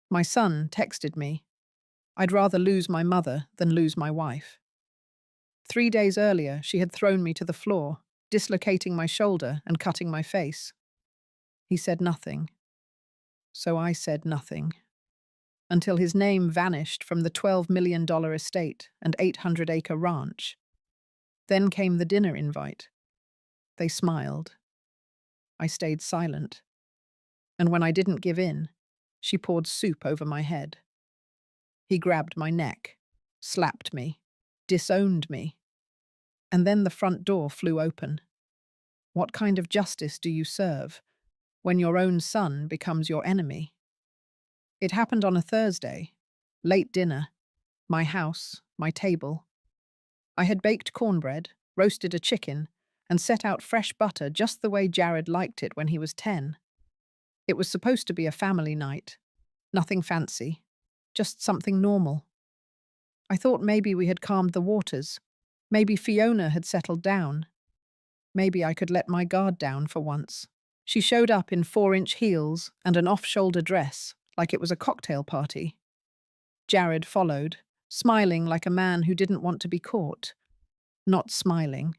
My son texted me, "I'd rather lose my mother than lose my wife." 3 days earlier, she had thrown me to the floor, dislocating my shoulder and cutting my face. He said nothing. So I said nothing. Until his name vanished from the $12 million estate and 800-acre ranch. Then came the dinner invite. They smiled. I stayed silent. And when I didn't give in, she poured soup over my head. He grabbed my neck, slapped me, disowned me. And then the front door flew open. What kind of justice do you serve when your own son becomes your enemy? It happened on a Thursday. Late dinner. My house, my table. I had baked cornbread, roasted a chicken, and set out fresh butter just the way Jared liked it when he was 10. It was supposed to be a family night. Nothing fancy. Just something normal. I thought maybe we had calmed the waters. Maybe Fiona had settled down. Maybe I could let my guard down for once. She showed up in 4-inch heels and an off-shoulder dress, like it was a cocktail party. Jared followed, smiling like a man who didn't want to be caught. Not smiling.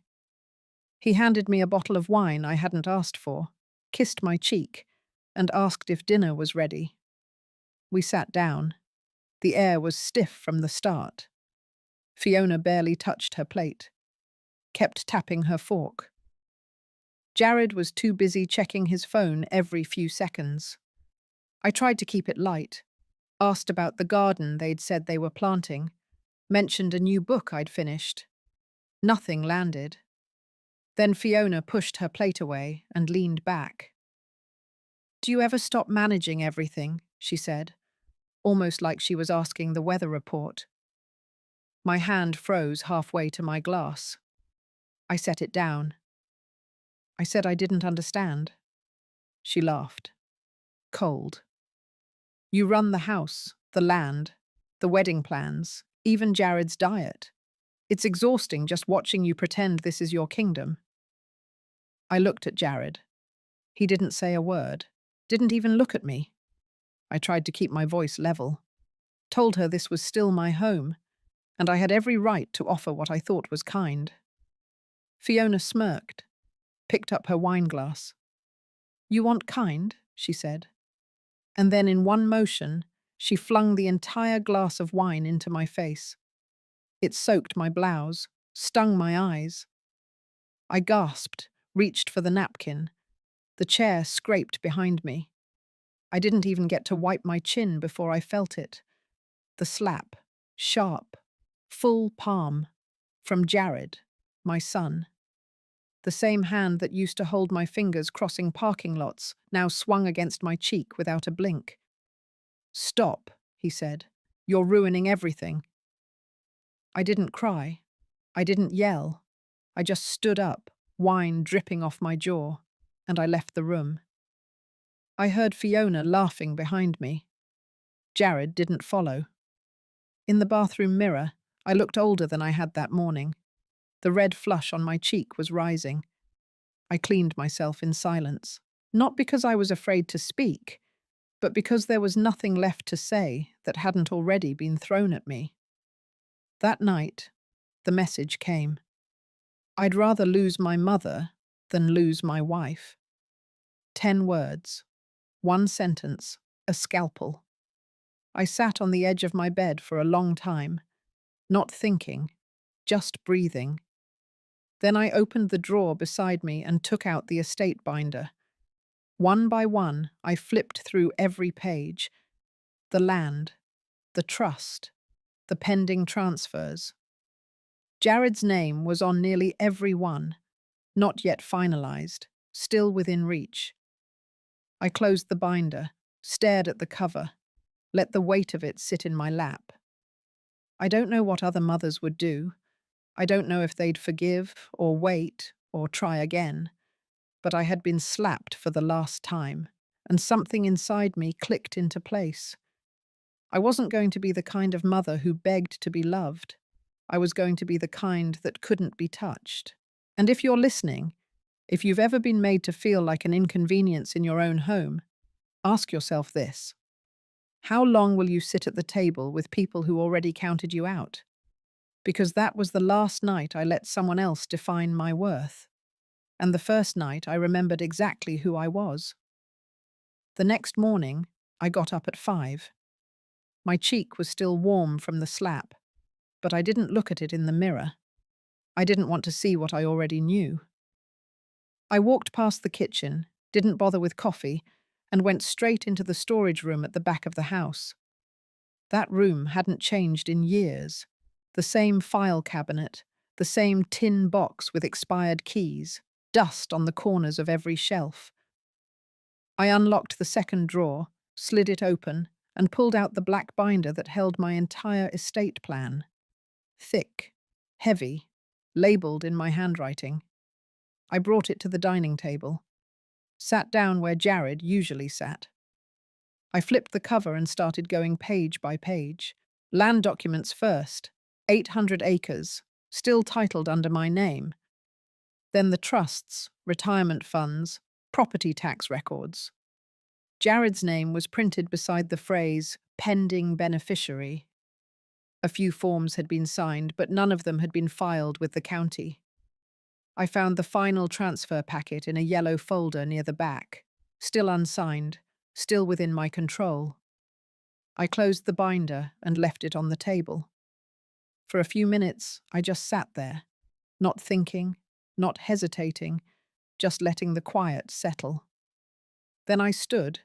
He handed me a bottle of wine I hadn't asked for, kissed my cheek, and asked if dinner was ready. We sat down. The air was stiff from the start. Fiona barely touched her plate, kept tapping her fork. Jared was too busy checking his phone every few seconds. I tried to keep it light, asked about the garden they'd said they were planting, mentioned a new book I'd finished. Nothing landed. Then Fiona pushed her plate away and leaned back. "Do you ever stop managing everything?" she said, almost like she was asking the weather report. My hand froze halfway to my glass. I set it down. I said I didn't understand. She laughed. Cold. "You run the house, the land, the wedding plans, even Jared's diet. It's exhausting just watching you pretend this is your kingdom." I looked at Jared. He didn't say a word, didn't even look at me. I tried to keep my voice level, told her this was still my home, and I had every right to offer what I thought was kind. Fiona smirked, picked up her wine glass. "You want kind?" she said. And then in one motion, she flung the entire glass of wine into my face. It soaked my blouse, stung my eyes. I gasped, reached for the napkin. The chair scraped behind me. I didn't even get to wipe my chin before I felt it. The slap, sharp, full palm, from Jared, my son. The same hand that used to hold my fingers crossing parking lots now swung against my cheek without a blink. "Stop," he said. "You're ruining everything." I didn't cry. I didn't yell. I just stood up, wine dripping off my jaw, and I left the room. I heard Fiona laughing behind me. Jared didn't follow. In the bathroom mirror, I looked older than I had that morning. The red flush on my cheek was rising. I cleaned myself in silence, not because I was afraid to speak, but because there was nothing left to say that hadn't already been thrown at me. That night, the message came. I'd rather lose my mother than lose my wife. 10 words, one sentence, a scalpel. I sat on the edge of my bed for a long time, not thinking, just breathing. Then I opened the drawer beside me and took out the estate binder. One by one, I flipped through every page. The land, the trust, the pending transfers. Jared's name was on nearly every one, not yet finalized, still within reach. I closed the binder, stared at the cover, let the weight of it sit in my lap. I don't know what other mothers would do. I don't know if they'd forgive or wait or try again. But I had been slapped for the last time, and something inside me clicked into place. I wasn't going to be the kind of mother who begged to be loved. I was going to be the kind that couldn't be touched. And if you're listening, if you've ever been made to feel like an inconvenience in your own home, ask yourself this. How long will you sit at the table with people who already counted you out? Because that was the last night I let someone else define my worth, and the first night I remembered exactly who I was. The next morning, I got up at 5. My cheek was still warm from the slap, but I didn't look at it in the mirror. I didn't want to see what I already knew. I walked past the kitchen, didn't bother with coffee, and went straight into the storage room at the back of the house. That room hadn't changed in years. The same file cabinet, the same tin box with expired keys, dust on the corners of every shelf. I unlocked the second drawer, slid it open, and pulled out the black binder that held my entire estate plan. Thick, heavy, labelled in my handwriting. I brought it to the dining table, sat down where Jared usually sat. I flipped the cover and started going page by page. Land documents first, 800 acres, still titled under my name. Then the trusts, retirement funds, property tax records. Jared's name was printed beside the phrase, pending beneficiary. A few forms had been signed, but none of them had been filed with the county. I found the final transfer packet in a yellow folder near the back, still unsigned, still within my control. I closed the binder and left it on the table. For a few minutes, I just sat there, not thinking, not hesitating, just letting the quiet settle. Then I stood,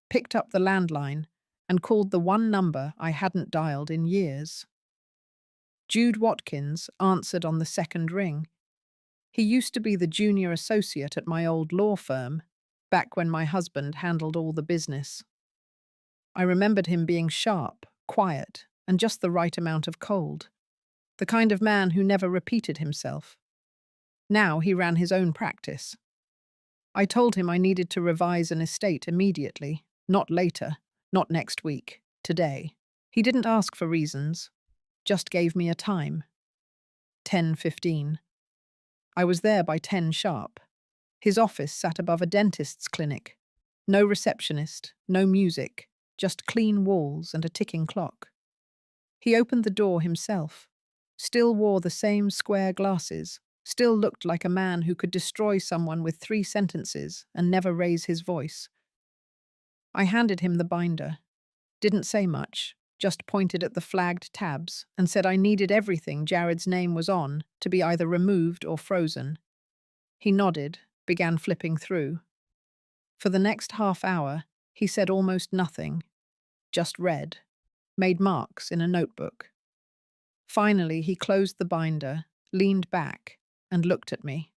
picked up the landline, and called the one number I hadn't dialed in years. Jude Watkins answered on the second ring. He used to be the junior associate at my old law firm, back when my husband handled all the business. I remembered him being sharp, quiet, and just the right amount of cold. The kind of man who never repeated himself. Now he ran his own practice. I told him I needed to revise an estate immediately, not later, not next week, today. He didn't ask for reasons, just gave me a time. 10:15. I was there by 10 sharp. His office sat above a dentist's clinic. No receptionist, no music, just clean walls and a ticking clock. He opened the door himself, still wore the same square glasses, still looked like a man who could destroy someone with 3 sentences and never raise his voice. I handed him the binder, didn't say much, just pointed at the flagged tabs and said I needed everything Jared's name was on to be either removed or frozen. He nodded, began flipping through. For the next half hour, he said almost nothing, just read, made marks in a notebook. Finally, he closed the binder, leaned back, and looked at me.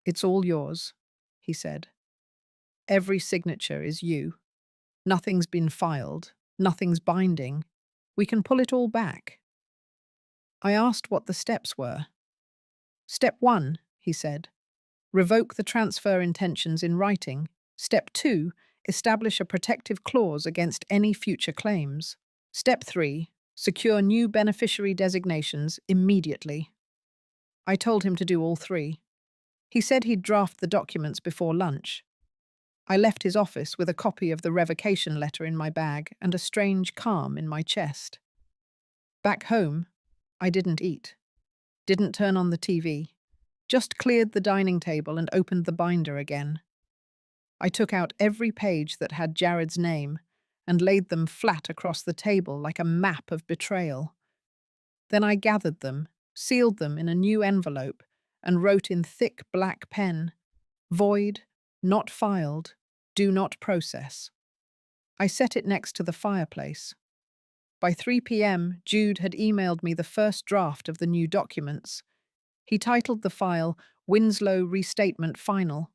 "It's all yours," he said. "Every signature is you. Nothing's been filed, nothing's binding. We can pull it all back." I asked what the steps were. "Step 1, he said, revoke the transfer intentions in writing. Step 2, establish a protective clause against any future claims. Step 3, secure new beneficiary designations immediately." I told him to do all 3. He said he'd draft the documents before lunch. I left his office with a copy of the revocation letter in my bag and a strange calm in my chest. Back home, I didn't eat, didn't turn on the TV, just cleared the dining table and opened the binder again. I took out every page that had Jared's name and laid them flat across the table like a map of betrayal. Then I gathered them, sealed them in a new envelope, and wrote in thick black pen, "Void, not filed, do not process." I set it next to the fireplace. By 3 p.m., Jude had emailed me the first draft of the new documents. He titled the file Winslow Restatement Final.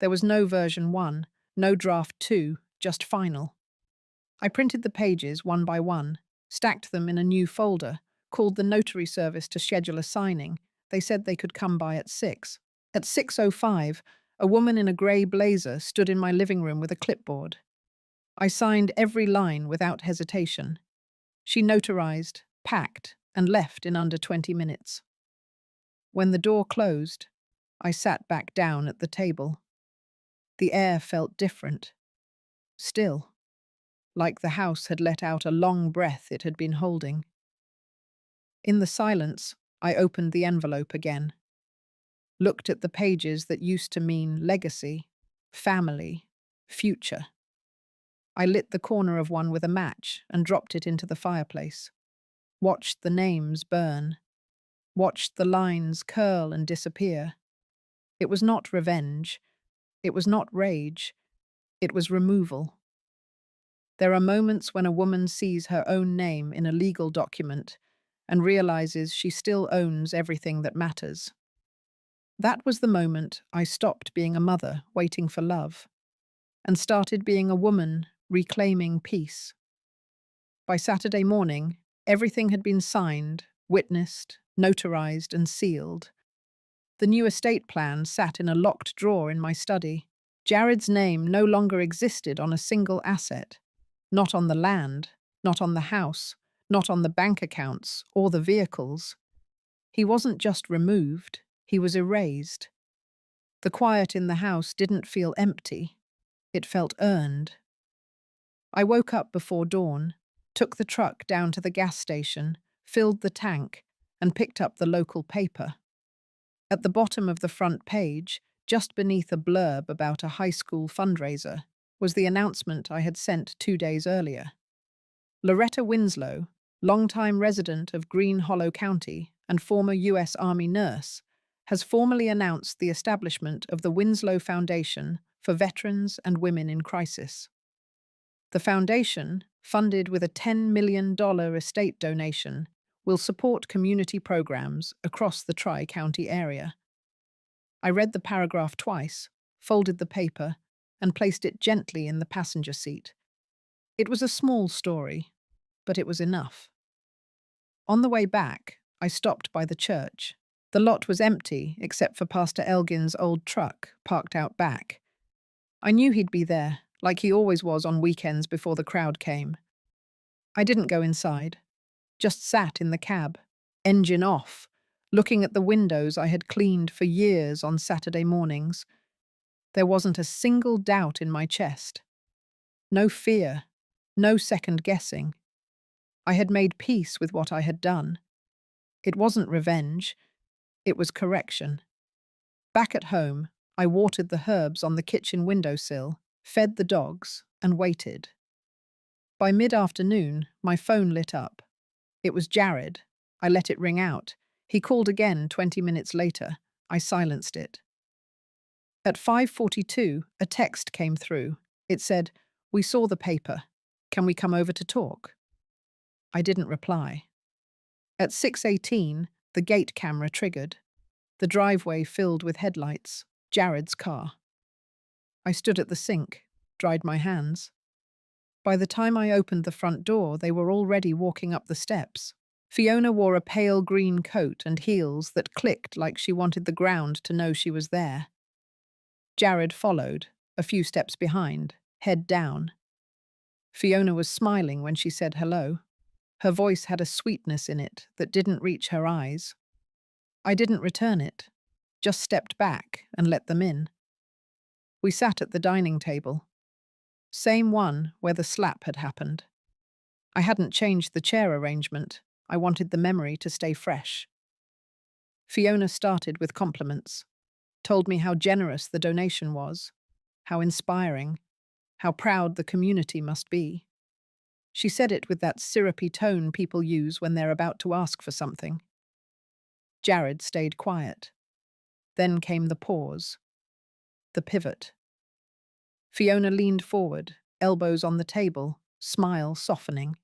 There was no version 1, no draft 2, just final. I printed the pages one by one, stacked them in a new folder, called the notary service to schedule a signing. They said they could come by at 6. At 6:05, a woman in a grey blazer stood in my living room with a clipboard. I signed every line without hesitation. She notarized, packed, and left in under 20 minutes. When the door closed, I sat back down at the table. The air felt different. Still. like the house had let out a long breath it had been holding. In the silence, I opened the envelope again, looked at the pages that used to mean legacy, family, future. I lit the corner of one with a match and dropped it into the fireplace, watched the names burn, watched the lines curl and disappear. It was not revenge, it was not rage, it was removal. There are moments when a woman sees her own name in a legal document and realizes she still owns everything that matters. That was the moment I stopped being a mother waiting for love and started being a woman reclaiming peace. By Saturday morning, everything had been signed, witnessed, notarized, and sealed. The new estate plan sat in a locked drawer in my study. Jared's name no longer existed on a single asset. Not on the land, not on the house, not on the bank accounts or the vehicles. He wasn't just removed, he was erased. The quiet in the house didn't feel empty, it felt earned. I woke up before dawn, took the truck down to the gas station, filled the tank, and picked up the local paper. At the bottom of the front page, just beneath a blurb about a high school fundraiser, was the announcement I had sent 2 days earlier. Loretta Winslow, longtime resident of Green Hollow County and former U.S. Army nurse, has formally announced the establishment of the Winslow Foundation for Veterans and Women in Crisis. The foundation, funded with a $10 million estate donation, will support community programs across the Tri-County area. I read the paragraph twice, folded the paper, and placed it gently in the passenger seat. It was a small story, but it was enough. On the way back, I stopped by the church. The lot was empty except for Pastor Elgin's old truck parked out back. I knew he'd be there, like he always was on weekends before the crowd came. I didn't go inside, just sat in the cab, engine off, looking at the windows I had cleaned for years on Saturday mornings. There wasn't a single doubt in my chest. No fear, no second guessing. I had made peace with what I had done. It wasn't revenge, it was correction. Back at home, I watered the herbs on the kitchen windowsill, fed the dogs, and waited. By mid-afternoon, my phone lit up. It was Jared. I let it ring out. He called again 20 minutes later. I silenced it. At 5:42, a text came through. It said, "We saw the paper. Can we come over to talk?" I didn't reply. At 6:18, the gate camera triggered. The driveway filled with headlights. Jared's car. I stood at the sink, dried my hands. By the time I opened the front door, they were already walking up the steps. Fiona wore a pale green coat and heels that clicked like she wanted the ground to know she was there. Jared followed, a few steps behind, head down. Fiona was smiling when she said hello. Her voice had a sweetness in it that didn't reach her eyes. I didn't return it, just stepped back and let them in. We sat at the dining table. Same one where the slap had happened. I hadn't changed the chair arrangement. I wanted the memory to stay fresh. Fiona started with compliments, told me how generous the donation was, how inspiring, how proud the community must be. She said it with that syrupy tone people use when they're about to ask for something. Jared stayed quiet. Then came the pause, the pivot. Fiona leaned forward, elbows on the table, smile softening.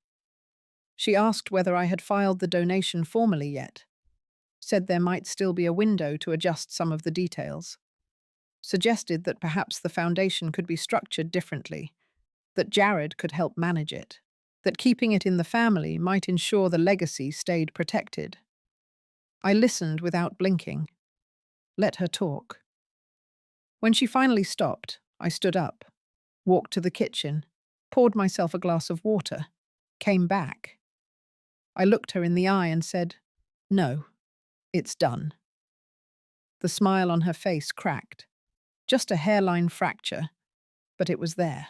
She asked whether I had filed the donation formally yet, said there might still be a window to adjust some of the details, suggested that perhaps the foundation could be structured differently, that Jared could help manage it, that keeping it in the family might ensure the legacy stayed protected. I listened without blinking. Let her talk. When she finally stopped, I stood up, walked to the kitchen, poured myself a glass of water, came back. I looked her in the eye and said, "No, it's done." The smile on her face cracked. Just a hairline fracture, but it was there.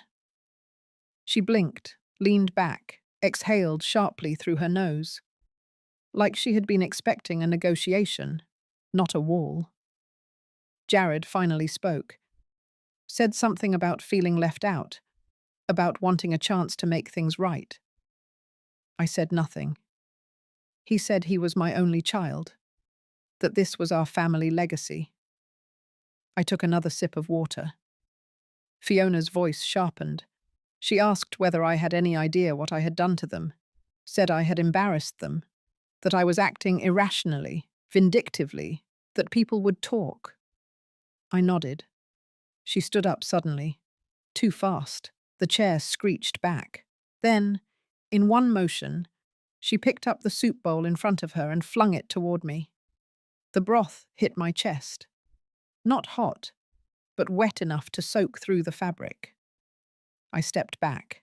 She blinked, leaned back, exhaled sharply through her nose, like she had been expecting a negotiation, not a wall. Jared finally spoke, said something about feeling left out, about wanting a chance to make things right. I said nothing. He said he was my only child, that this was our family legacy. I took another sip of water. Fiona's voice sharpened. She asked whether I had any idea what I had done to them, said I had embarrassed them, that I was acting irrationally, vindictively, that people would talk. I nodded. She stood up suddenly. Too fast. The chair screeched back. Then, in one motion, she picked up the soup bowl in front of her and flung it toward me. The broth hit my chest. Not hot, but wet enough to soak through the fabric. I stepped back.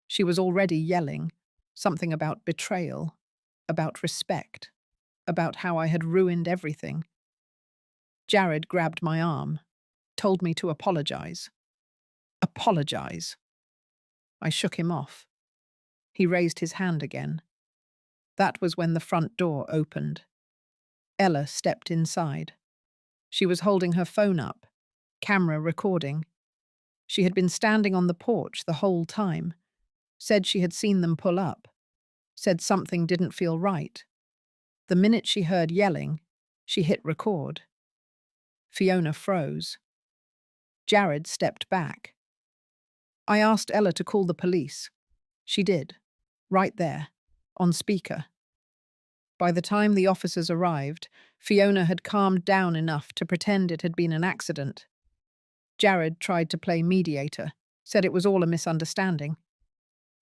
She was already yelling, something about betrayal, about respect, about how I had ruined everything. Jared grabbed my arm, told me to apologize. Apologize. I shook him off. He raised his hand again. That was when the front door opened. Ella stepped inside. She was holding her phone up, camera recording. She had been standing on the porch the whole time, said she had seen them pull up, said something didn't feel right. The minute she heard yelling, she hit record. Fiona froze. Jared stepped back. I asked Ella to call the police. She did, right there, on speaker. By the time the officers arrived, Fiona had calmed down enough to pretend it had been an accident. Jared tried to play mediator, said it was all a misunderstanding.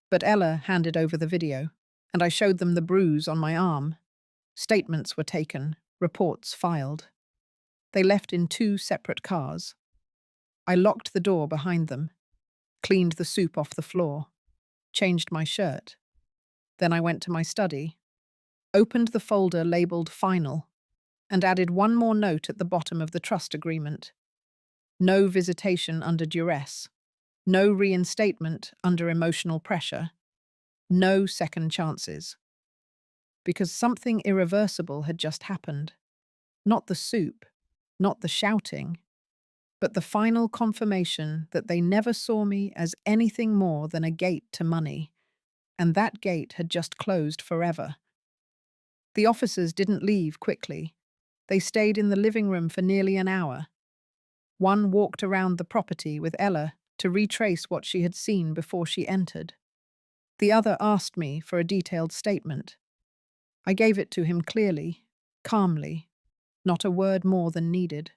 But Ella handed over the video, and I showed them the bruise on my arm. Statements were taken, reports filed. They left in 2 separate cars. I locked the door behind them, cleaned the soup off the floor, changed my shirt. Then I went to my study, opened the folder labeled Final, and added one more note at the bottom of the trust agreement. No visitation under duress. No reinstatement under emotional pressure. No second chances. Because something irreversible had just happened. Not the soup, not the shouting, but the final confirmation that they never saw me as anything more than a gate to money, and that gate had just closed forever. The officers didn't leave quickly. They stayed in the living room for nearly an hour. One walked around the property with Ella to retrace what she had seen before she entered. The other asked me for a detailed statement. I gave it to him clearly, calmly, not a word more than needed.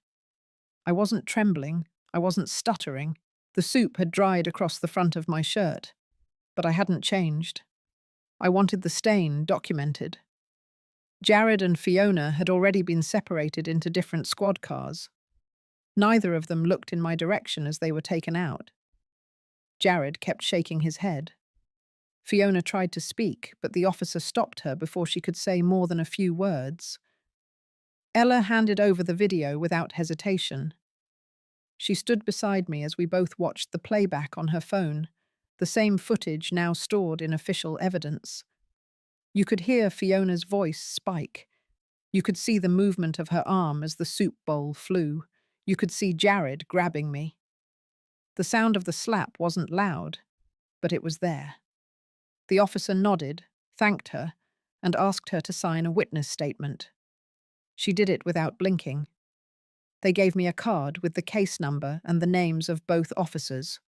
I wasn't trembling, I wasn't stuttering. The soup had dried across the front of my shirt, but I hadn't changed. I wanted the stain documented. Jared and Fiona had already been separated into different squad cars. Neither of them looked in my direction as they were taken out. Jared kept shaking his head. Fiona tried to speak, but the officer stopped her before she could say more than a few words. Ella handed over the video without hesitation. She stood beside me as we both watched the playback on her phone, the same footage now stored in official evidence. You could hear Fiona's voice spike. You could see the movement of her arm as the soup bowl flew. You could see Jared grabbing me. The sound of the slap wasn't loud, but it was there. The officer nodded, thanked her, and asked her to sign a witness statement. She did it without blinking. They gave me a card with the case number and the names of both officers.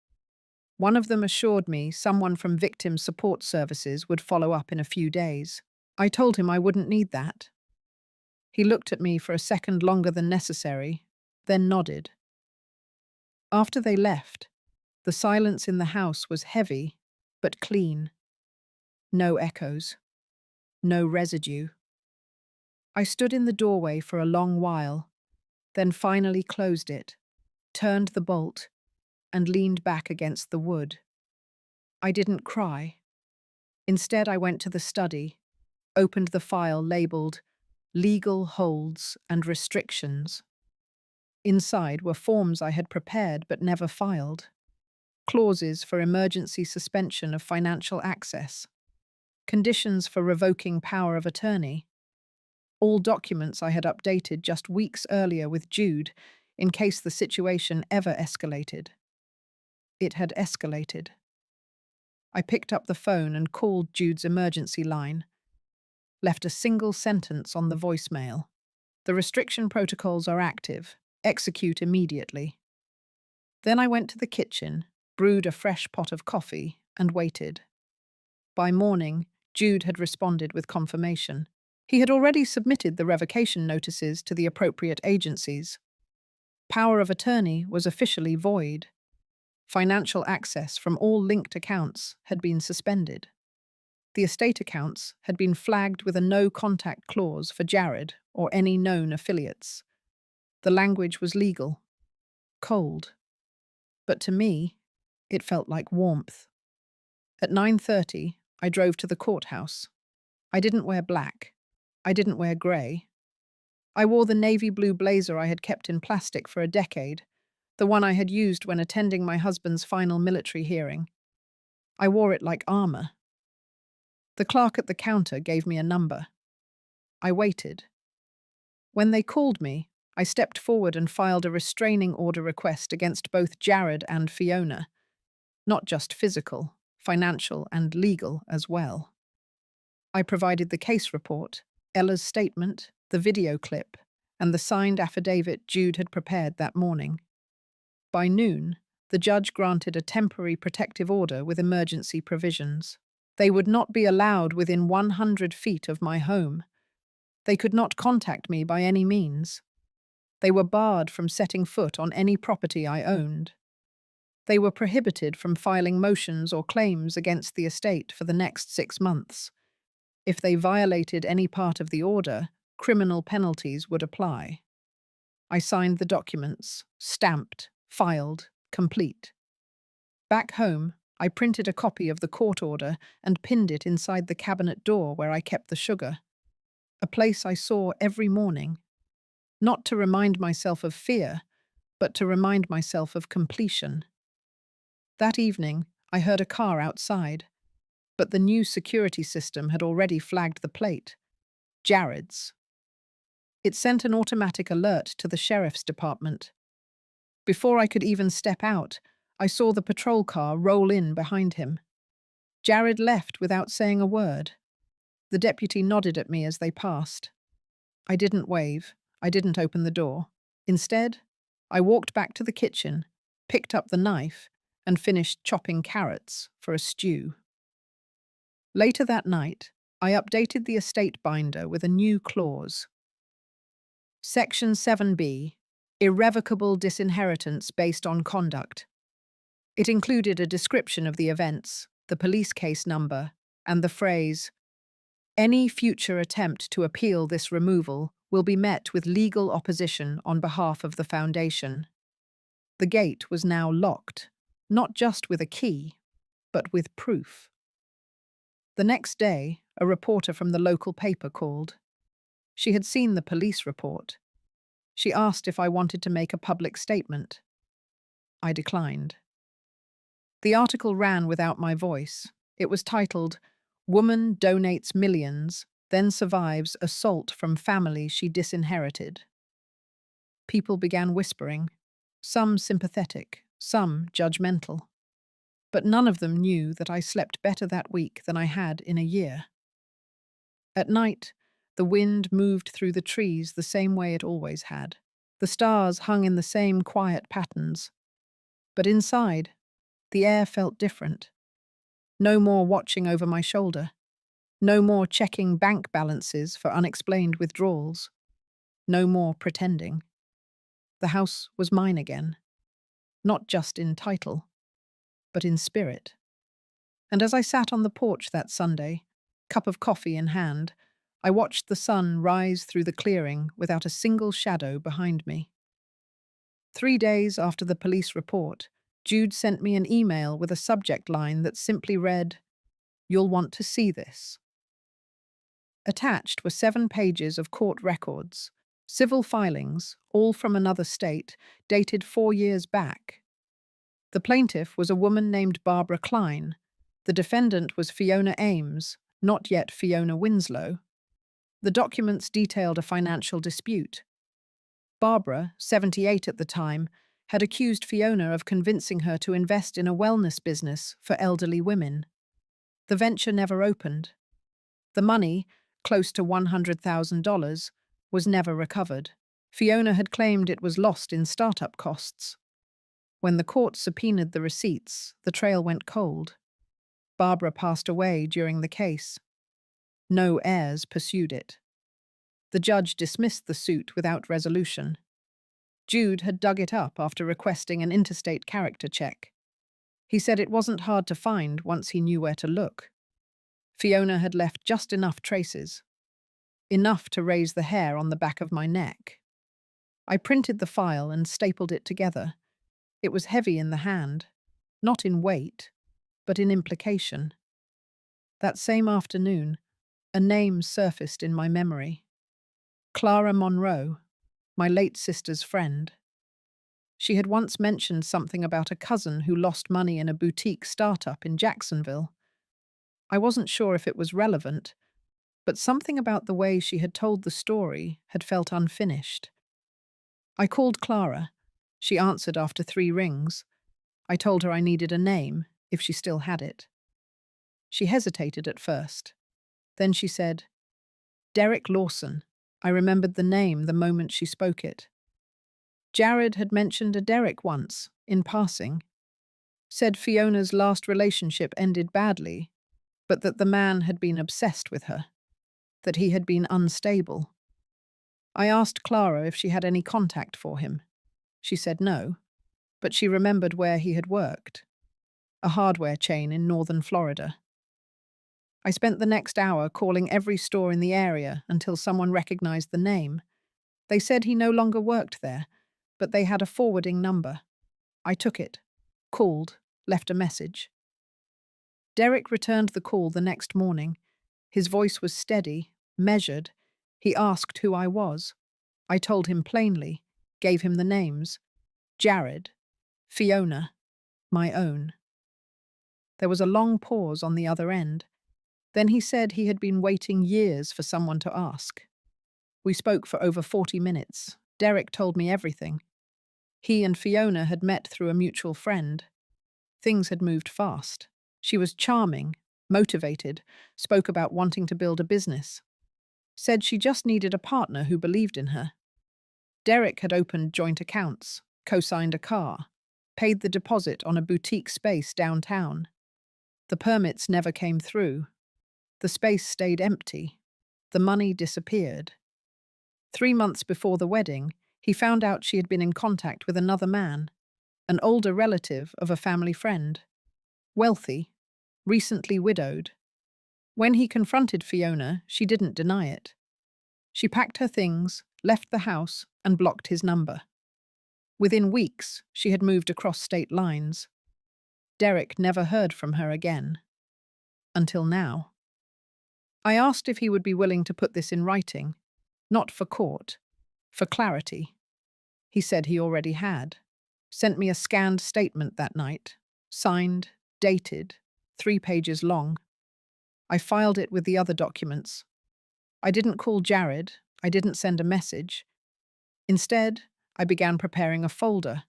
One of them assured me someone from Victim Support Services would follow up in a few days. I told him I wouldn't need that. He looked at me for a second longer than necessary, then nodded. After they left, the silence in the house was heavy, but clean. No echoes. No residue. I stood in the doorway for a long while, then finally closed it, turned the bolt, and leaned back against the wood. I didn't cry. Instead, I went to the study, opened the file labeled Legal Holds and Restrictions. Inside were forms I had prepared but never filed. clauses for emergency suspension of financial access, conditions for revoking power of attorney, all documents I had updated just weeks earlier with Jude in case the situation ever escalated. It had escalated. I picked up the phone and called Jude's emergency line, left a single sentence on the voicemail. The restriction protocols are active. Execute immediately. Then I went to the kitchen, brewed a fresh pot of coffee, and waited. By morning, Jude had responded with confirmation. He had already submitted the revocation notices to the appropriate agencies. Power of attorney was officially void. Financial access from all linked accounts had been suspended. The estate accounts had been flagged with a no-contact clause for Jared or any known affiliates. The language was legal, cold. But to me, it felt like warmth. At 9:30, I drove to the courthouse. I didn't wear black. I didn't wear grey. I wore the navy blue blazer I had kept in plastic for a decade, the one I had used when attending my husband's final military hearing. I wore it like armor. The clerk at the counter gave me a number. I waited. When they called me, I stepped forward and filed a restraining order request against both Jared and Fiona. Not just physical, financial, and legal as well. I provided the case report, Ella's statement, the video clip, and the signed affidavit Jude had prepared that morning. By noon, the judge granted a temporary protective order with emergency provisions. They would not be allowed within 100 feet of my home. They could not contact me by any means. They were barred from setting foot on any property I owned. They were prohibited from filing motions or claims against the estate for the next 6 months. If they violated any part of the order, criminal penalties would apply. I signed the documents, stamped, filed, complete. Back home, I printed a copy of the court order and pinned it inside the cabinet door where I kept the sugar, a place I saw every morning, not to remind myself of fear, but to remind myself of completion. That evening, I heard a car outside, but the new security system had already flagged the plate. Jared's. It sent an automatic alert to the sheriff's department. Before I could even step out, I saw the patrol car roll in behind him. Jared left without saying a word. The deputy nodded at me as they passed. I didn't wave. I didn't open the door. Instead, I walked back to the kitchen, picked up the knife, and finished chopping carrots for a stew. Later that night, I updated the estate binder with a new clause. Section 7B, Irrevocable Disinheritance Based on Conduct. It included a description of the events, the police case number, and the phrase, "Any future attempt to appeal this removal will be met with legal opposition on behalf of the Foundation." The gate was now locked, not just with a key, but with proof. The next day, a reporter from the local paper called. She had seen the police report. She asked if I wanted to make a public statement. I declined. The article ran without my voice. It was titled, "Woman Donates Millions, Then Survives Assault from Family She Disinherited." People began whispering, some sympathetic, some judgmental. But none of them knew that I slept better that week than I had in a year. At night, the wind moved through the trees the same way it always had. The stars hung in the same quiet patterns. But inside, the air felt different. No more watching over my shoulder. No more checking bank balances for unexplained withdrawals. No more pretending. The house was mine again. Not just in title, but in spirit. And as I sat on the porch that Sunday, cup of coffee in hand, I watched the sun rise through the clearing without a single shadow behind me. 3 days after the police report, Jude sent me an email with a subject line that simply read, "You'll want to see this." Attached were 7 pages of court records, civil filings, all from another state, dated 4 years back. The plaintiff was a woman named Barbara Klein. The defendant was Fiona Ames, not yet Fiona Winslow. The documents detailed a financial dispute. Barbara, 78 at the time, had accused Fiona of convincing her to invest in a wellness business for elderly women. The venture never opened. The money, close to $100,000, was never recovered. Fiona had claimed it was lost in startup costs. When the court subpoenaed the receipts, the trail went cold. Barbara passed away during the case. No heirs pursued it. The judge dismissed the suit without resolution. Jude had dug it up after requesting an interstate character check. He said it wasn't hard to find once he knew where to look. Fiona had left just enough traces. Enough to raise the hair on the back of my neck. I printed the file and stapled it together. It was heavy in the hand, not in weight, but in implication. That same afternoon, a name surfaced in my memory. Clara Monroe, my late sister's friend. She had once mentioned something about a cousin who lost money in a boutique startup in Jacksonville. I wasn't sure if it was relevant, but something about the way she had told the story had felt unfinished. I called Clara. She answered after 3 rings. I told her I needed a name, if she still had it. She hesitated at first. Then she said, "Derek Lawson." I remembered the name the moment she spoke it. Jared had mentioned a Derek once, in passing. Said Fiona's last relationship ended badly, but that the man had been obsessed with her, that he had been unstable. I asked Clara if she had any contact for him. She said no, but she remembered where he had worked, a hardware chain in northern Florida. I spent the next hour calling every store in the area until someone recognized the name. They said he no longer worked there, but they had a forwarding number. I took it, called, left a message. Derek returned the call the next morning. His voice was steady, measured. He asked who I was. I told him plainly, gave him the names. Jared, Fiona, my own. There was a long pause on the other end. Then he said he had been waiting years for someone to ask. We spoke for over 40 minutes. Derek told me everything. He and Fiona had met through a mutual friend. Things had moved fast. She was charming, motivated, spoke about wanting to build a business. Said she just needed a partner who believed in her. Derek had opened joint accounts, co-signed a car, paid the deposit on a boutique space downtown. The permits never came through. The space stayed empty. The money disappeared. 3 months before the wedding, he found out she had been in contact with another man, an older relative of a family friend. Wealthy, recently widowed. When he confronted Fiona, she didn't deny it. She packed her things, left the house, and blocked his number. Within weeks, she had moved across state lines. Derek never heard from her again. Until now. I asked if he would be willing to put this in writing, not for court, for clarity. He said he already had. Sent me a scanned statement that night, signed, dated, 3 pages long. I filed it with the other documents. I didn't call Jared, I didn't send a message. Instead, I began preparing a folder.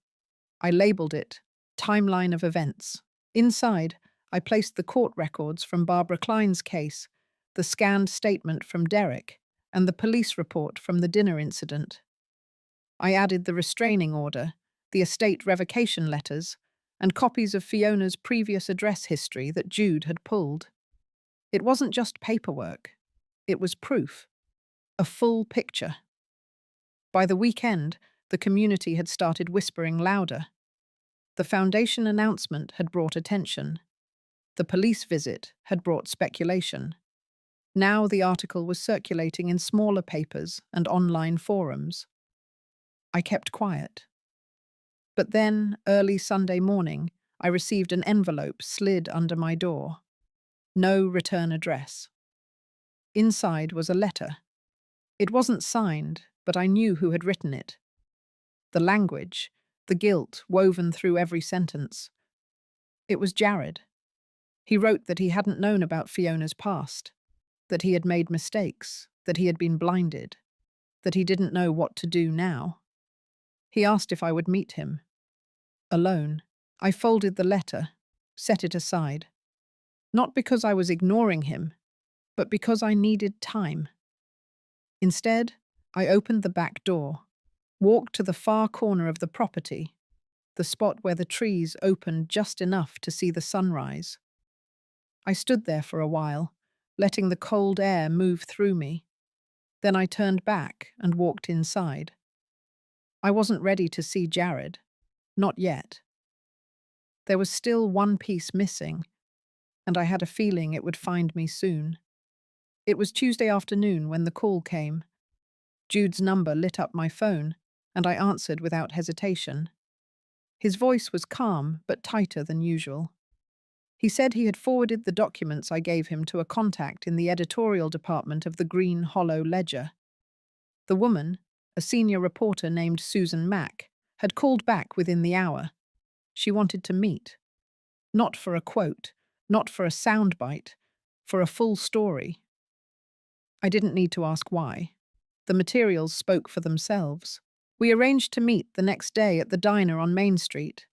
I labeled it Timeline of Events. Inside, I placed the court records from Barbara Klein's case, the scanned statement from Derek, and the police report from the dinner incident. I added the restraining order, the estate revocation letters, and copies of Fiona's previous address history that Jude had pulled. It wasn't just paperwork. It was proof. A full picture. By the weekend, the community had started whispering louder. The foundation announcement had brought attention. The police visit had brought speculation. Now the article was circulating in smaller papers and online forums. I kept quiet. But then, early Sunday morning, I received an envelope slid under my door. No return address. Inside was a letter. It wasn't signed, but I knew who had written it. The language, the guilt woven through every sentence, It was Jared. He wrote that he hadn't known about Fiona's past, that he had made mistakes, that he had been blinded, that he didn't know what to do now. He asked if I would meet him. Alone, I folded the letter, set it aside. Not because I was ignoring him, but because I needed time. Instead, I opened the back door, walked to the far corner of the property, the spot where the trees opened just enough to see the sunrise. I stood there for a while, letting the cold air move through me. Then I turned back and walked inside. I wasn't ready to see Jared. Not yet. There was still one piece missing, and I had a feeling it would find me soon. It was Tuesday afternoon when the call came. Jude's number lit up my phone, and I answered without hesitation. His voice was calm but tighter than usual. He said he had forwarded the documents I gave him to a contact in the editorial department of the Green Hollow Ledger. The woman, a senior reporter named Susan Mack, had called back within the hour. She wanted to meet. Not for a quote, not for a soundbite, for a full story. I didn't need to ask why. The materials spoke for themselves. We arranged to meet the next day at the diner on Main Street.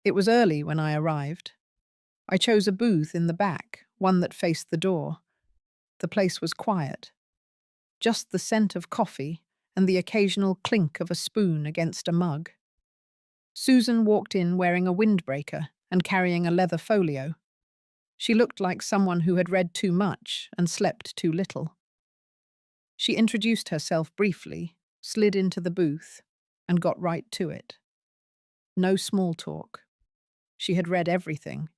It was early when I arrived. I chose a booth in the back, one that faced the door. The place was quiet. Just the scent of coffee and the occasional clink of a spoon against a mug. Susan walked in wearing a windbreaker and carrying a leather folio. She looked like someone who had read too much and slept too little. She introduced herself briefly, slid into the booth, and got right to it. No small talk. She had read everything.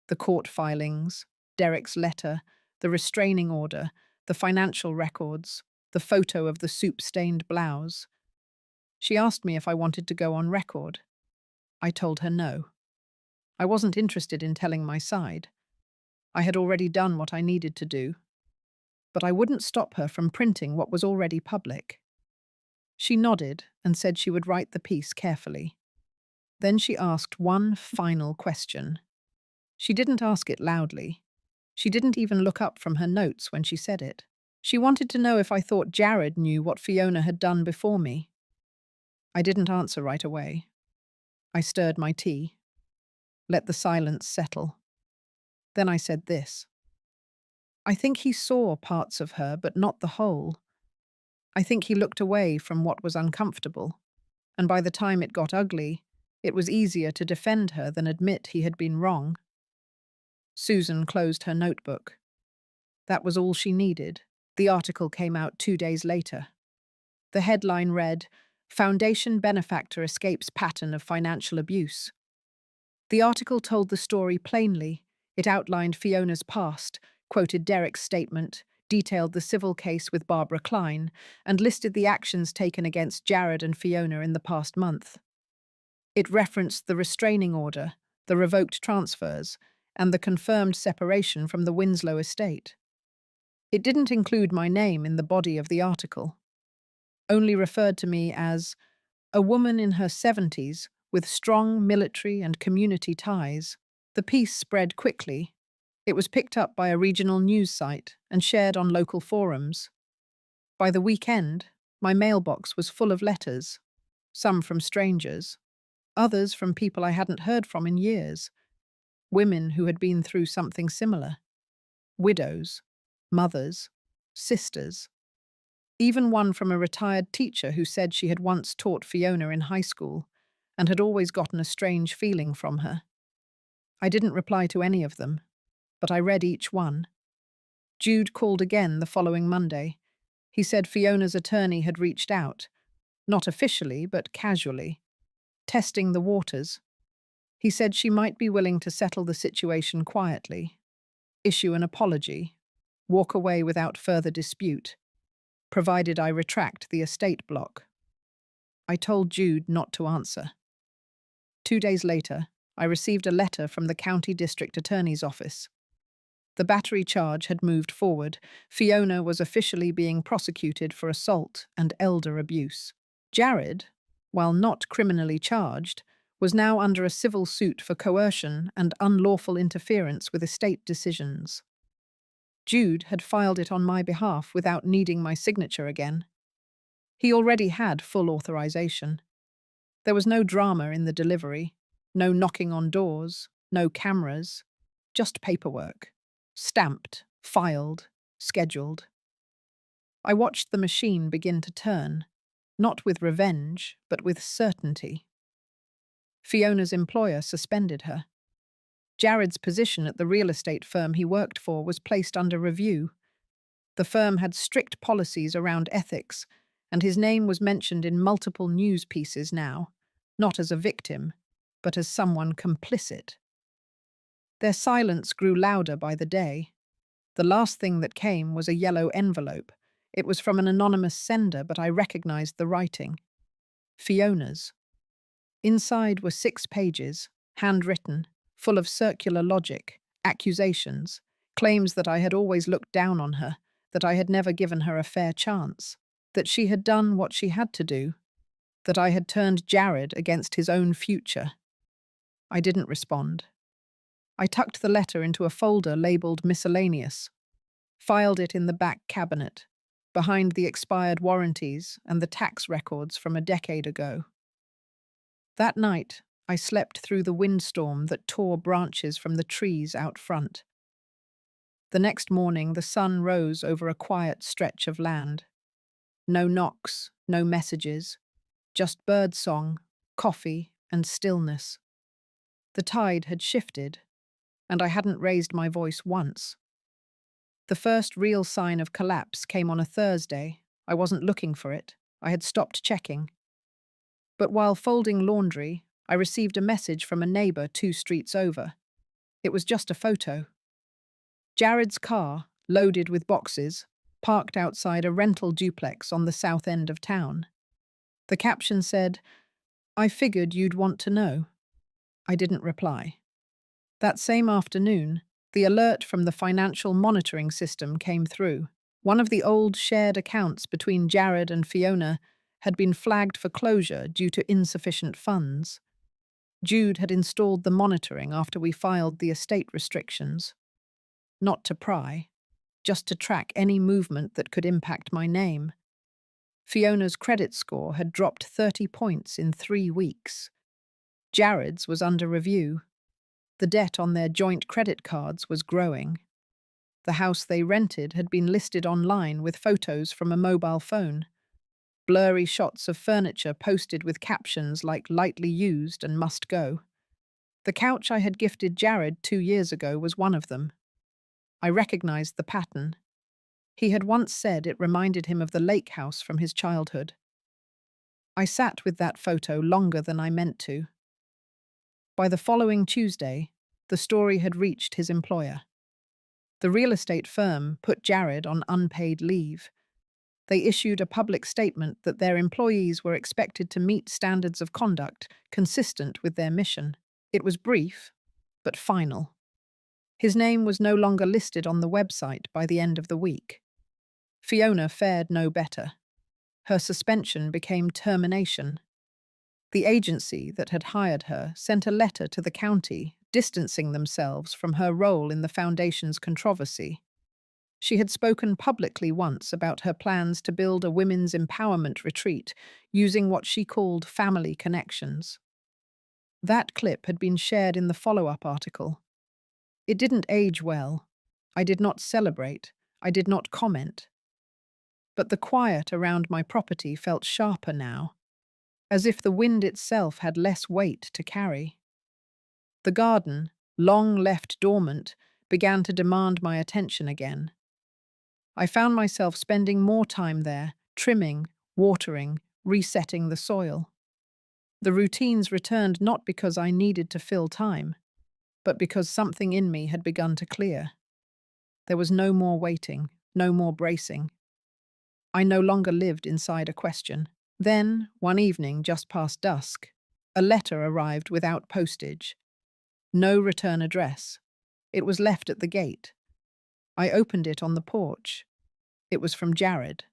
The court filings, Derek's letter, the restraining order, the financial records, the photo of the soup-stained blouse. She asked me if I wanted to go on record. I told her no. I wasn't interested in telling my side. I had already done what I needed to do. But I wouldn't stop her from printing what was already public. She nodded and said she would write the piece carefully. Then she asked one final question. She didn't ask it loudly. She didn't even look up from her notes when she said it. She wanted to know if I thought Jared knew what Fiona had done before me. I didn't answer right away. I stirred my tea, let the silence settle. Then I said this. I think he saw parts of her, but not the whole. I think he looked away from what was uncomfortable, and by the time it got ugly, it was easier to defend her than admit he had been wrong. Susan closed her notebook. That was all she needed. The article came out 2 days later. The headline read, "Foundation Benefactor Escapes Pattern of Financial Abuse." The article told the story plainly. It outlined Fiona's past, quoted Derek's statement, detailed the civil case with Barbara Klein, and listed the actions taken against Jared and Fiona in the past month. It referenced the restraining order, the revoked transfers, and the confirmed separation from the Winslow estate. It didn't include my name in the body of the article, only referred to me as a woman in her 70s with strong military and community ties. The piece spread quickly. It was picked up by a regional news site and shared on local forums. By the weekend, my mailbox was full of letters, some from strangers, others from people I hadn't heard from in years, women who had been through something similar, widows, mothers, sisters. Even one from a retired teacher who said she had once taught Fiona in high school and had always gotten a strange feeling from her. I didn't reply to any of them, but I read each one. Jude called again the following Monday. He said Fiona's attorney had reached out, not officially but casually, testing the waters. He said she might be willing to settle the situation quietly, issue an apology, walk away without further dispute, provided I retract the estate block. I told Jude not to answer. 2 days later, I received a letter from the County District Attorney's Office. The battery charge had moved forward. Fiona was officially being prosecuted for assault and elder abuse. Jared, while not criminally charged, was now under a civil suit for coercion and unlawful interference with estate decisions. Jude had filed it on my behalf without needing my signature again. He already had full authorization. There was no drama in the delivery, no knocking on doors, no cameras, just paperwork. Stamped, filed, scheduled. I watched the machine begin to turn, not with revenge, but with certainty. Fiona's employer suspended her. Jared's position at the real estate firm he worked for was placed under review. The firm had strict policies around ethics, and his name was mentioned in multiple news pieces now, not as a victim, but as someone complicit. Their silence grew louder by the day. The last thing that came was a yellow envelope. It was from an anonymous sender, but I recognized the writing. Fiona's. Inside were 6 pages, handwritten, full of circular logic, accusations, claims that I had always looked down on her, that I had never given her a fair chance, that she had done what she had to do, that I had turned Jared against his own future. I didn't respond. I tucked the letter into a folder labeled miscellaneous, filed it in the back cabinet, behind the expired warranties and the tax records from a decade ago. That night, I slept through the windstorm that tore branches from the trees out front. The next morning, the sun rose over a quiet stretch of land. No knocks, no messages, just birdsong, coffee, and stillness. The tide had shifted, and I hadn't raised my voice once. The first real sign of collapse came on a Thursday. I wasn't looking for it. I had stopped checking. But while folding laundry, I received a message from a neighbor 2 streets over. It was just a photo. Jared's car, loaded with boxes, parked outside a rental duplex on the south end of town. The caption said, "I figured you'd want to know." I didn't reply. That same afternoon, the alert from the financial monitoring system came through. One of the old shared accounts between Jared and Fiona had been flagged for closure due to insufficient funds. Jude had installed the monitoring after we filed the estate restrictions. Not to pry, just to track any movement that could impact my name. Fiona's credit score had dropped 30 points in 3 weeks. Jared's was under review. The debt on their joint credit cards was growing. The house they rented had been listed online with photos from a mobile phone. Blurry shots of furniture posted with captions like lightly used and must go. The couch I had gifted Jared 2 years ago was one of them. I recognized the pattern. He had once said it reminded him of the lake house from his childhood. I sat with that photo longer than I meant to. By the following Tuesday, the story had reached his employer. The real estate firm put Jared on unpaid leave. They issued a public statement that their employees were expected to meet standards of conduct consistent with their mission. It was brief, but final. His name was no longer listed on the website by the end of the week. Fiona fared no better. Her suspension became termination. The agency that had hired her sent a letter to the county distancing themselves from her role in the foundation's controversy. She had spoken publicly once about her plans to build a women's empowerment retreat using what she called family connections. That clip had been shared in the follow-up article. It didn't age well. I did not celebrate. I did not comment. But the quiet around my property felt sharper now, as if the wind itself had less weight to carry. The garden, long left dormant, began to demand my attention again. I found myself spending more time there, trimming, watering, resetting the soil. The routines returned not because I needed to fill time, but because something in me had begun to clear. There was no more waiting, no more bracing. I no longer lived inside a question. Then, one evening just past dusk, a letter arrived without postage. No return address. It was left at the gate. I opened it on the porch. It was from Jared.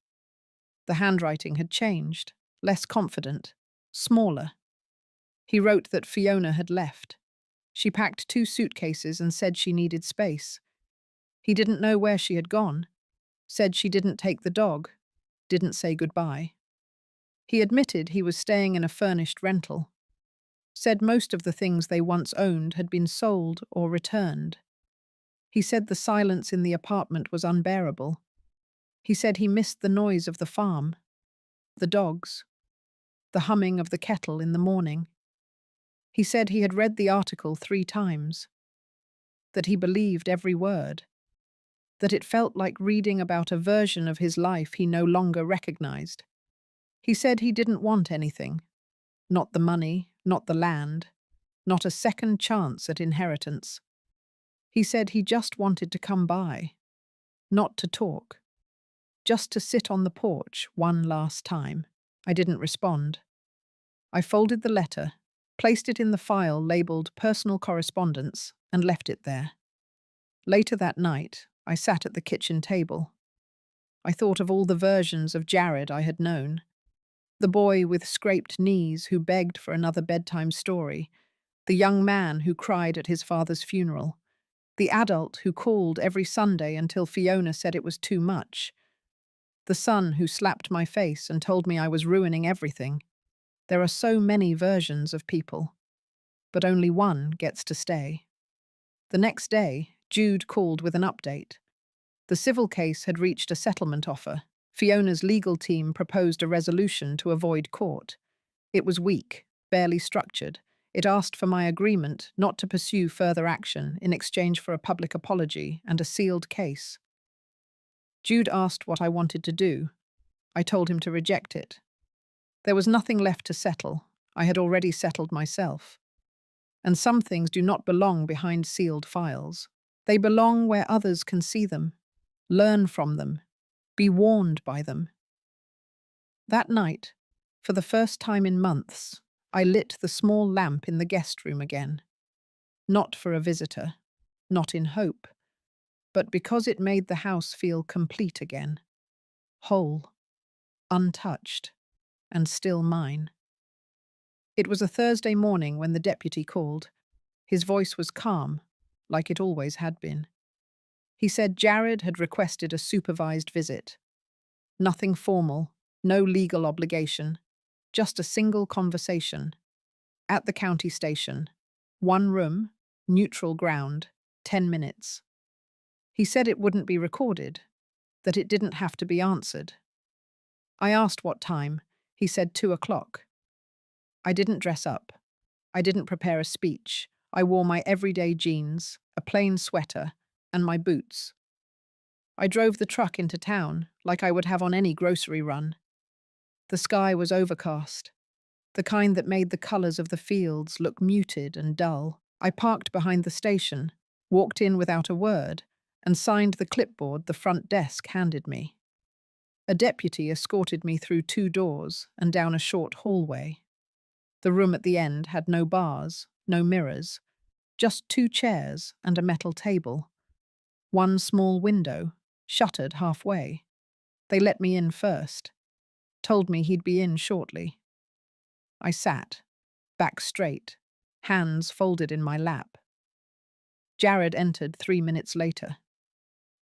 The handwriting had changed, less confident, smaller. He wrote that Fiona had left. She packed 2 suitcases and said she needed space. He didn't know where she had gone, said she didn't take the dog, didn't say goodbye. He admitted he was staying in a furnished rental, said most of the things they once owned had been sold or returned. He said the silence in the apartment was unbearable. He said he missed the noise of the farm, the dogs, the humming of the kettle in the morning. He said he had read the article 3 times, that he believed every word, that it felt like reading about a version of his life he no longer recognized. He said he didn't want anything, not the money, not the land, not a second chance at inheritance. He said he just wanted to come by, not to talk, just to sit on the porch one last time. I didn't respond. I folded the letter, placed it in the file labeled Personal Correspondence, and left it there. Later that night, I sat at the kitchen table. I thought of all the versions of Jared I had known. The boy with scraped knees who begged for another bedtime story, the young man who cried at his father's funeral, the adult who called every Sunday until Fiona said it was too much, the son who slapped my face and told me I was ruining everything. There are so many versions of people, but only one gets to stay. The next day, Jude called with an update. The civil case had reached a settlement offer. Fiona's legal team proposed a resolution to avoid court. It was weak, barely structured. It asked for my agreement not to pursue further action in exchange for a public apology and a sealed case. Jude asked what I wanted to do. I told him to reject it. There was nothing left to settle. I had already settled myself. And some things do not belong behind sealed files. They belong where others can see them, learn from them, be warned by them. That night, for the first time in months, I lit the small lamp in the guest room again. Not for a visitor, not in hope, but because it made the house feel complete again. Whole, untouched, and still mine. It was a Thursday morning when the deputy called. His voice was calm, like it always had been. He said Jared had requested a supervised visit. Nothing formal, no legal obligation, just a single conversation. At the county station. 1 room, neutral ground, 10 minutes. He said it wouldn't be recorded, that it didn't have to be answered. I asked what time. He said 2 o'clock. I didn't dress up. I didn't prepare a speech. I wore my everyday jeans, a plain sweater, and my boots. I drove the truck into town, like I would have on any grocery run. The sky was overcast, the kind that made the colours of the fields look muted and dull. I parked behind the station, walked in without a word, and signed the clipboard the front desk handed me. A deputy escorted me through 2 doors and down a short hallway. The room at the end had no bars, no mirrors, just 2 chairs and a metal table. 1 small window, shuttered halfway. They let me in first, told me he'd be in shortly. I sat, back straight, hands folded in my lap. Jared entered 3 minutes later.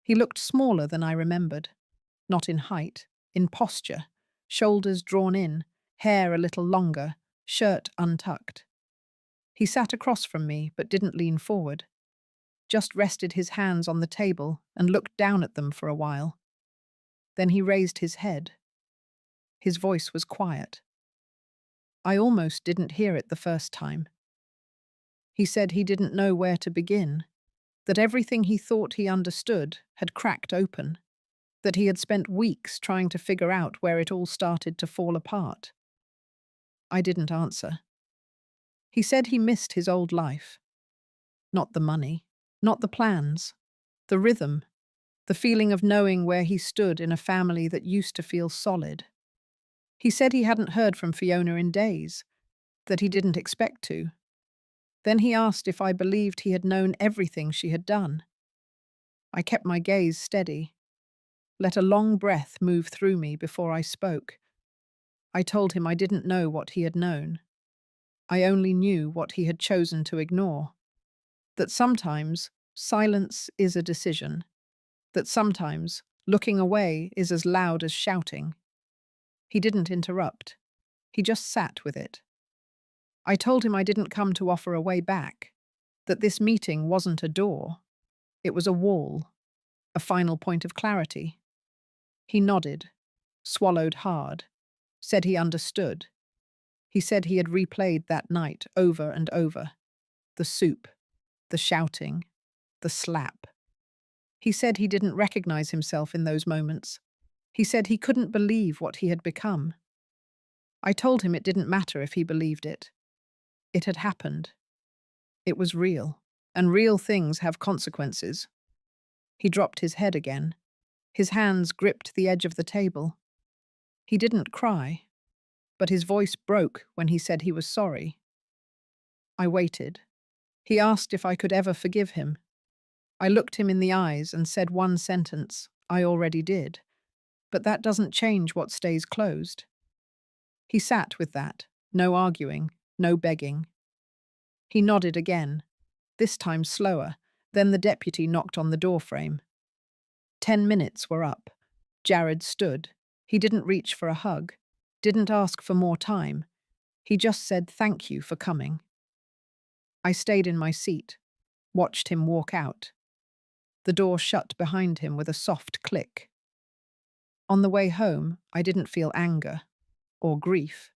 He looked smaller than I remembered, not in height, in posture, shoulders drawn in, hair a little longer, shirt untucked. He sat across from me but didn't lean forward, just rested his hands on the table and looked down at them for a while. Then he raised his head. His voice was quiet. I almost didn't hear it the first time. He said he didn't know where to begin, that everything he thought he understood had cracked open, that he had spent weeks trying to figure out where it all started to fall apart. I didn't answer. He said he missed his old life. Not the money, not the plans, the rhythm, the feeling of knowing where he stood in a family that used to feel solid. He said he hadn't heard from Fiona in days, that he didn't expect to. Then he asked if I believed he had known everything she had done. I kept my gaze steady, let a long breath move through me before I spoke. I told him I didn't know what he had known. I only knew what he had chosen to ignore. That sometimes silence is a decision. That sometimes looking away is as loud as shouting. He didn't interrupt. He just sat with it. I told him I didn't come to offer a way back, that this meeting wasn't a door. It was a wall, a final point of clarity. He nodded, swallowed hard, said he understood. He said he had replayed that night over and over. The soup, the shouting, the slap. He said he didn't recognize himself in those moments. He said he couldn't believe what he had become. I told him it didn't matter if he believed it. It had happened. It was real, and real things have consequences. He dropped his head again. His hands gripped the edge of the table. He didn't cry, but his voice broke when he said he was sorry. I waited. He asked if I could ever forgive him. I looked him in the eyes and said one sentence, I already did. But that doesn't change what stays closed. He sat with that, no arguing, no begging. He nodded again, this time slower. Then the deputy knocked on the doorframe. 10 minutes were up. Jared stood. He didn't reach for a hug, didn't ask for more time. He just said thank you for coming. I stayed in my seat, watched him walk out. The door shut behind him with a soft click. On the way home, I didn't feel anger or grief.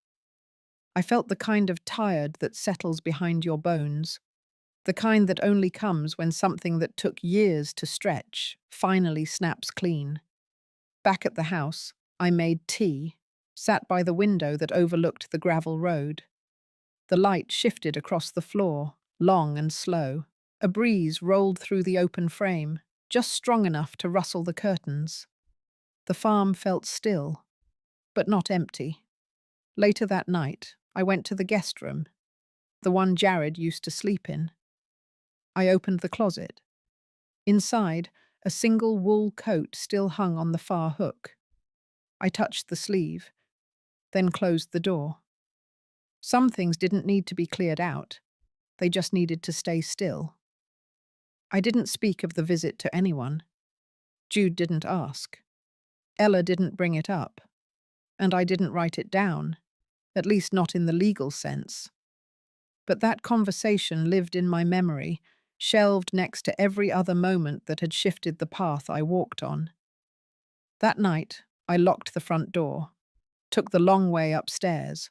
I felt the kind of tired that settles behind your bones, the kind that only comes when something that took years to stretch finally snaps clean. Back at the house, I made tea, sat by the window that overlooked the gravel road. The light shifted across the floor, long and slow. A breeze rolled through the open frame, just strong enough to rustle the curtains. The farm felt still, but not empty. Later that night, I went to the guest room, the one Jared used to sleep in. I opened the closet. Inside, a single wool coat still hung on the far hook. I touched the sleeve, then closed the door. Some things didn't need to be cleared out. They just needed to stay still. I didn't speak of the visit to anyone. Jude didn't ask. Ella didn't bring it up. And I didn't write it down, at least not in the legal sense. But that conversation lived in my memory, shelved next to every other moment that had shifted the path I walked on. That night, I locked the front door, took the long way upstairs,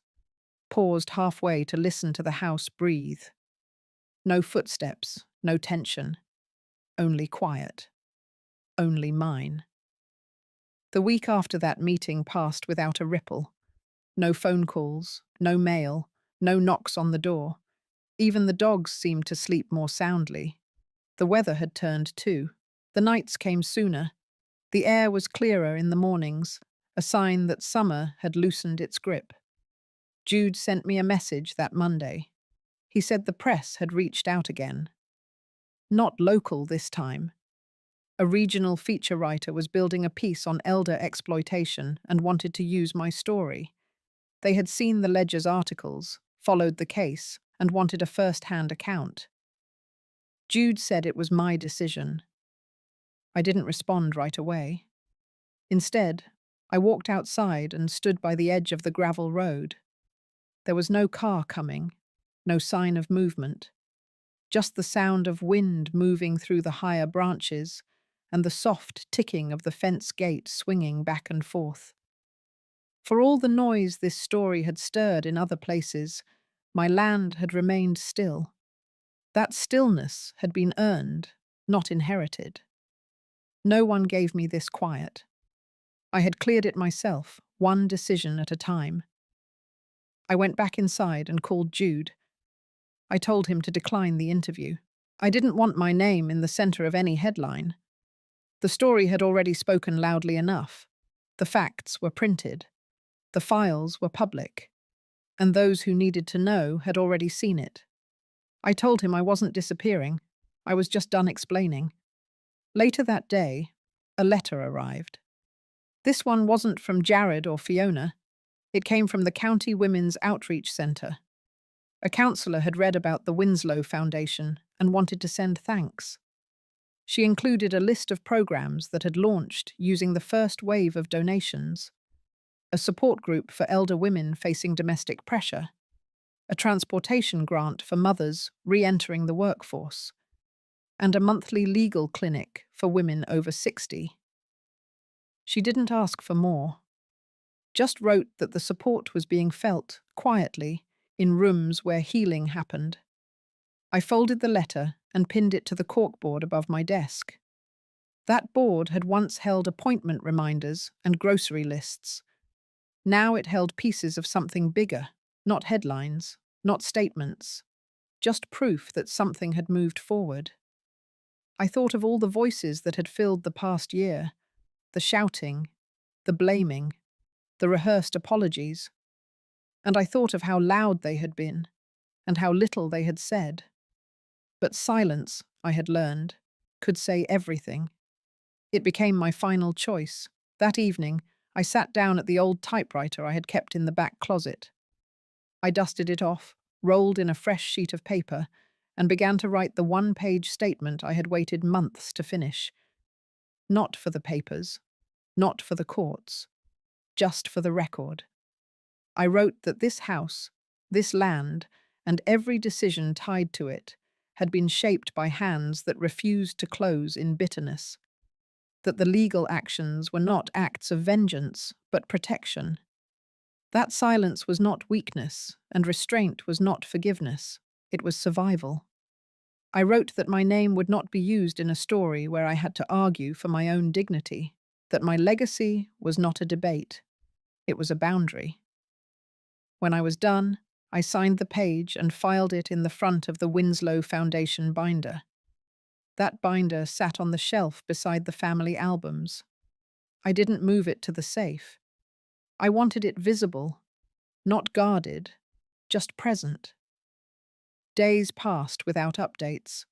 paused halfway to listen to the house breathe. No footsteps, no tension, only quiet, only mine. The week after that meeting passed without a ripple. No phone calls, no mail, no knocks on the door. Even the dogs seemed to sleep more soundly. The weather had turned too. The nights came sooner. The air was clearer in the mornings, a sign that summer had loosened its grip. Jude sent me a message that Monday. He said the press had reached out again. Not local this time. A regional feature writer was building a piece on elder exploitation and wanted to use my story. They had seen the Ledger's articles, followed the case, and wanted a first-hand account. Jude said it was my decision. I didn't respond right away. Instead, I walked outside and stood by the edge of the gravel road. There was no car coming, no sign of movement, just the sound of wind moving through the higher branches and the soft ticking of the fence gate swinging back and forth. For all the noise this story had stirred in other places, my land had remained still. That stillness had been earned, not inherited. No one gave me this quiet. I had cleared it myself, one decision at a time. I went back inside and called Jude. I told him to decline the interview. I didn't want my name in the center of any headline. The story had already spoken loudly enough. The facts were printed. The files were public. And those who needed to know had already seen it. I told him I wasn't disappearing. I was just done explaining. Later that day, a letter arrived. This one wasn't from Jared or Fiona. It came from the County Women's Outreach Centre. A counsellor had read about the Winslow Foundation and wanted to send thanks. She included a list of programs that had launched using the first wave of donations: a support group for elder women facing domestic pressure, a transportation grant for mothers re-entering the workforce, and a monthly legal clinic for women over 60. She didn't ask for more, just wrote that the support was being felt, quietly, in rooms where healing happened. I folded the letter and pinned it to the corkboard above my desk. That board had once held appointment reminders and grocery lists. Now it held pieces of something bigger, not headlines, not statements, just proof that something had moved forward. I thought of all the voices that had filled the past year, the shouting, the blaming, the rehearsed apologies, and I thought of how loud they had been and how little they had said. But silence, I had learned, could say everything. It became my final choice. That evening, I sat down at the old typewriter I had kept in the back closet. I dusted it off, rolled in a fresh sheet of paper, and began to write the one-page statement I had waited months to finish. Not for the papers, not for the courts, just for the record. I wrote that this house, this land, and every decision tied to it had been shaped by hands that refused to close in bitterness, that the legal actions were not acts of vengeance, but protection. That silence was not weakness, and restraint was not forgiveness. It was survival. I wrote that my name would not be used in a story where I had to argue for my own dignity, that my legacy was not a debate. It was a boundary. When I was done, I signed the page and filed it in the front of the Winslow Foundation binder. That binder sat on the shelf beside the family albums. I didn't move it to the safe. I wanted it visible, not guarded, just present. Days passed without updates.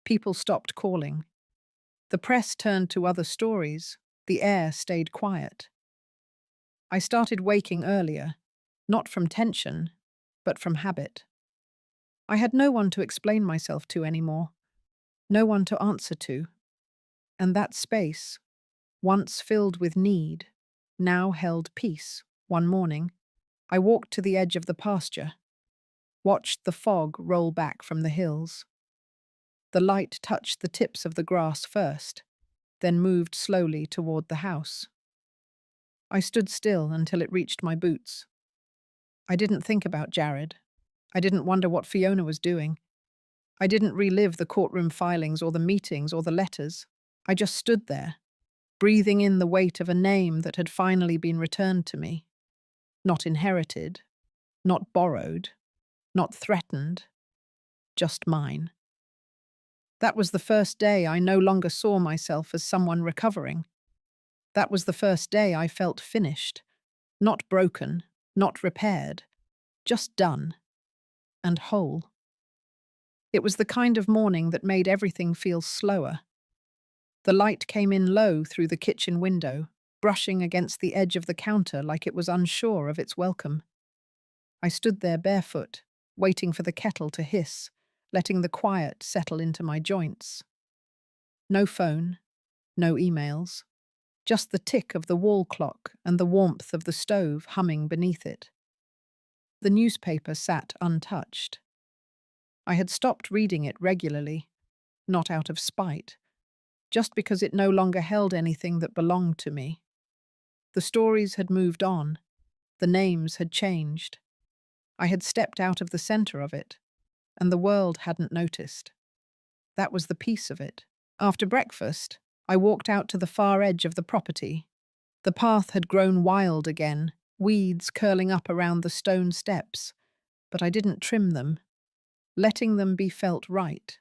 People stopped calling. The press turned to other stories. The air stayed quiet. I started waking earlier, not from tension, but from habit. I had no one to explain myself to anymore, no one to answer to. And that space, once filled with need, now held peace. One morning, I walked to the edge of the pasture, watched the fog roll back from the hills. The light touched the tips of the grass first, then moved slowly toward the house. I stood still until it reached my boots. I didn't think about Jared. I didn't wonder what Fiona was doing. I didn't relive the courtroom filings or the meetings or the letters. I just stood there, breathing in the weight of a name that had finally been returned to me. Not inherited, not borrowed, not threatened, just mine. That was the first day I no longer saw myself as someone recovering. That was the first day I felt finished, not broken, not repaired, just done and whole. It was the kind of morning that made everything feel slower. The light came in low through the kitchen window, brushing against the edge of the counter like it was unsure of its welcome. I stood there barefoot, waiting for the kettle to hiss, letting the quiet settle into my joints. No phone, no emails, just the tick of the wall clock and the warmth of the stove humming beneath it. The newspaper sat untouched. I had stopped reading it regularly, not out of spite, just because it no longer held anything that belonged to me. The stories had moved on, the names had changed. I had stepped out of the center of it, and the world hadn't noticed. That was the peace of it. After breakfast, I walked out to the far edge of the property. The path had grown wild again, weeds curling up around the stone steps, but I didn't trim them, letting them be felt right.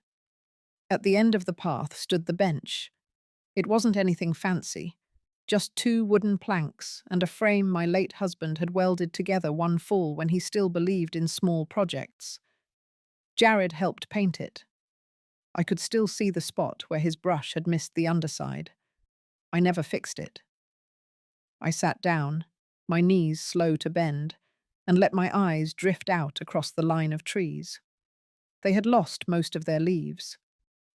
At the end of the path stood the bench. It wasn't anything fancy, just 2 wooden planks and a frame my late husband had welded together one fall when he still believed in small projects. Jared helped paint it. I could still see the spot where his brush had missed the underside. I never fixed it. I sat down, my knees slow to bend, and let my eyes drift out across the line of trees. They had lost most of their leaves.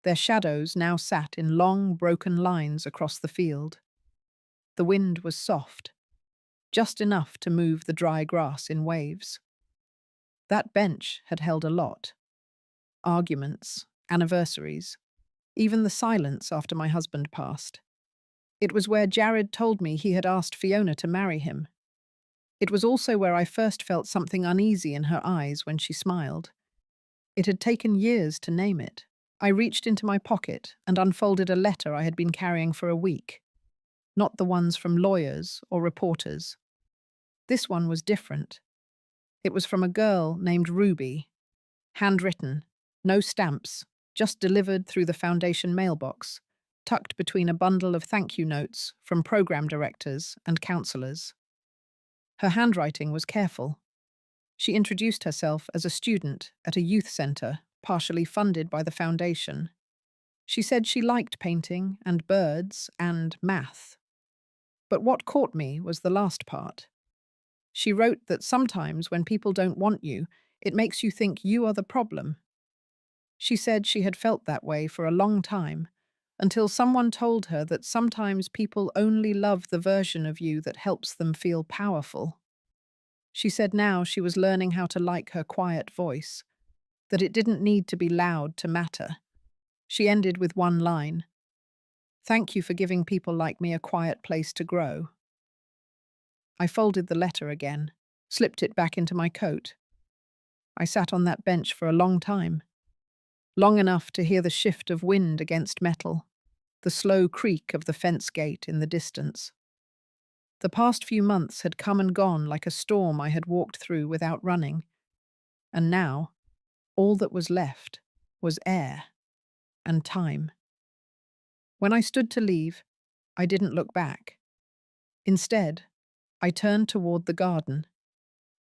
Their shadows now sat in long, broken lines across the field. The wind was soft, just enough to move the dry grass in waves. That bench had held a lot. Arguments, anniversaries, even the silence after my husband passed. It was where Jared told me he had asked Fiona to marry him. It was also where I first felt something uneasy in her eyes when she smiled. It had taken years to name it. I reached into my pocket and unfolded a letter I had been carrying for a week. Not the ones from lawyers or reporters. This one was different. It was from a girl named Ruby. Handwritten, no stamps, just delivered through the foundation mailbox, tucked between a bundle of thank you notes from program directors and counselors. Her handwriting was careful. She introduced herself as a student at a youth centre, partially funded by the foundation. She said she liked painting and birds and math. But what caught me was the last part. She wrote that sometimes when people don't want you, it makes you think you are the problem. She said she had felt that way for a long time, until someone told her that sometimes people only love the version of you that helps them feel powerful. She said now she was learning how to like her quiet voice, that it didn't need to be loud to matter. She ended with one line: "Thank you for giving people like me a quiet place to grow." I folded the letter again, slipped it back into my coat. I sat on that bench for a long time, long enough to hear the shift of wind against metal, the slow creak of the fence gate in the distance. The past few months had come and gone like a storm I had walked through without running, and now all that was left was air and time. When I stood to leave, I didn't look back. Instead, I turned toward the garden.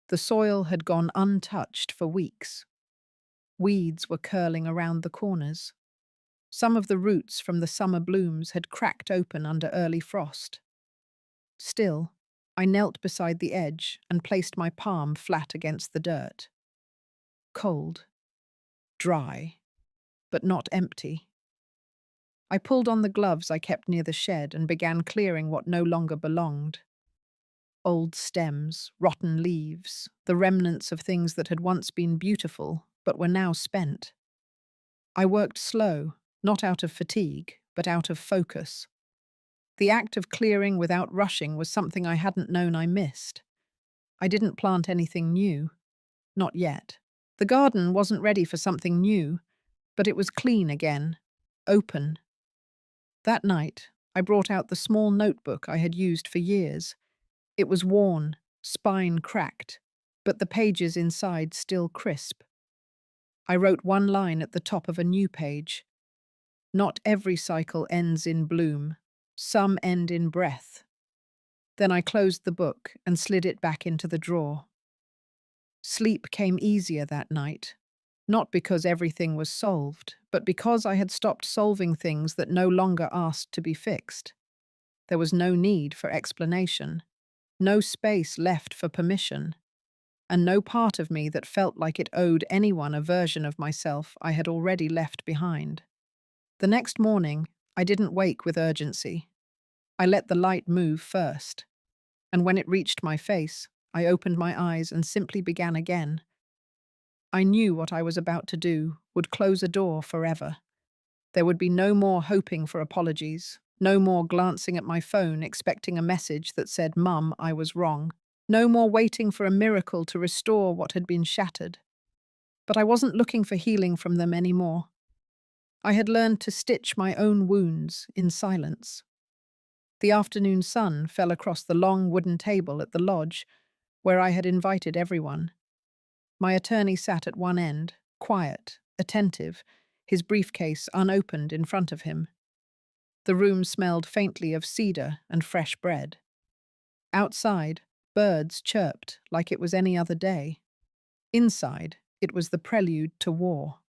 The soil had gone untouched for weeks. Weeds were curling around the corners. Some of the roots from the summer blooms had cracked open under early frost. Still, I knelt beside the edge and placed my palm flat against the dirt. Cold, dry, but not empty. I pulled on the gloves I kept near the shed and began clearing what no longer belonged. Old stems, rotten leaves, the remnants of things that had once been beautiful but were now spent. I worked slow, not out of fatigue, but out of focus. The act of clearing without rushing was something I hadn't known I missed. I didn't plant anything new. Not yet. The garden wasn't ready for something new, but it was clean again, open. That night, I brought out the small notebook I had used for years. It was worn, spine cracked, but the pages inside still crisp. I wrote one line at the top of a new page. "Not every cycle ends in bloom. Some end in breath." Then I closed the book and slid it back into the drawer. Sleep came easier that night, not because everything was solved, but because I had stopped solving things that no longer asked to be fixed. There was no need for explanation, no space left for permission, and no part of me that felt like it owed anyone a version of myself I had already left behind. The next morning, I didn't wake with urgency. I let the light move first, and when it reached my face, I opened my eyes and simply began again. I knew what I was about to do would close a door forever. There would be no more hoping for apologies, no more glancing at my phone expecting a message that said, "Mum, I was wrong." No more waiting for a miracle to restore what had been shattered. But I wasn't looking for healing from them anymore. I had learned to stitch my own wounds in silence. The afternoon sun fell across the long wooden table at the lodge, where I had invited everyone. My attorney sat at one end, quiet, attentive, his briefcase unopened in front of him. The room smelled faintly of cedar and fresh bread. Outside, birds chirped like it was any other day. Inside, it was the prelude to war.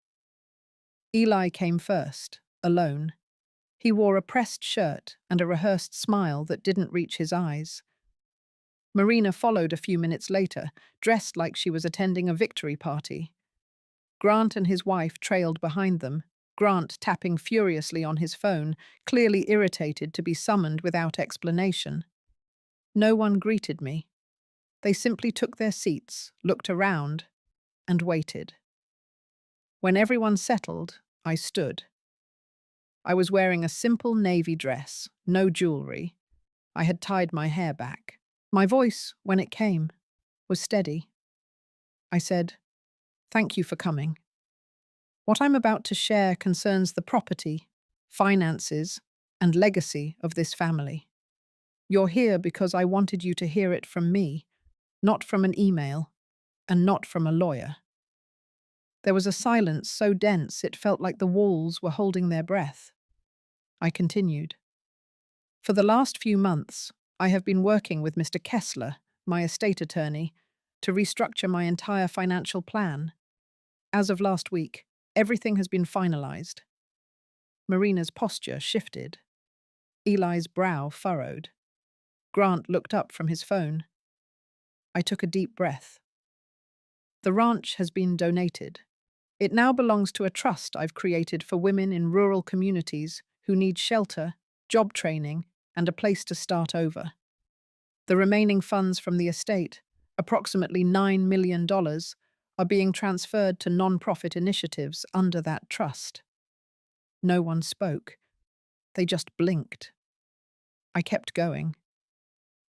Eli came first, alone. He wore a pressed shirt and a rehearsed smile that didn't reach his eyes. Marina followed a few minutes later, dressed like she was attending a victory party. Grant and his wife trailed behind them, Grant tapping furiously on his phone, clearly irritated to be summoned without explanation. No one greeted me. They simply took their seats, looked around, and waited. When everyone settled, I stood. I was wearing a simple navy dress, no jewelry. I had tied my hair back. My voice, when it came, was steady. I said, "Thank you for coming. What I'm about to share concerns the property, finances, and legacy of this family. You're here because I wanted you to hear it from me, not from an email, and not from a lawyer." There was a silence so dense it felt like the walls were holding their breath. I continued. For the last few months, I have been working with Mr. Kessler, my estate attorney, to restructure my entire financial plan. As of last week, everything has been finalized. Marina's posture shifted. Eli's brow furrowed. Grant looked up from his phone. I took a deep breath. The ranch has been donated. It now belongs to a trust I've created for women in rural communities who need shelter, job training, and a place to start over. The remaining funds from the estate, approximately $9 million, are being transferred to non-profit initiatives under that trust. No one spoke. They just blinked. I kept going.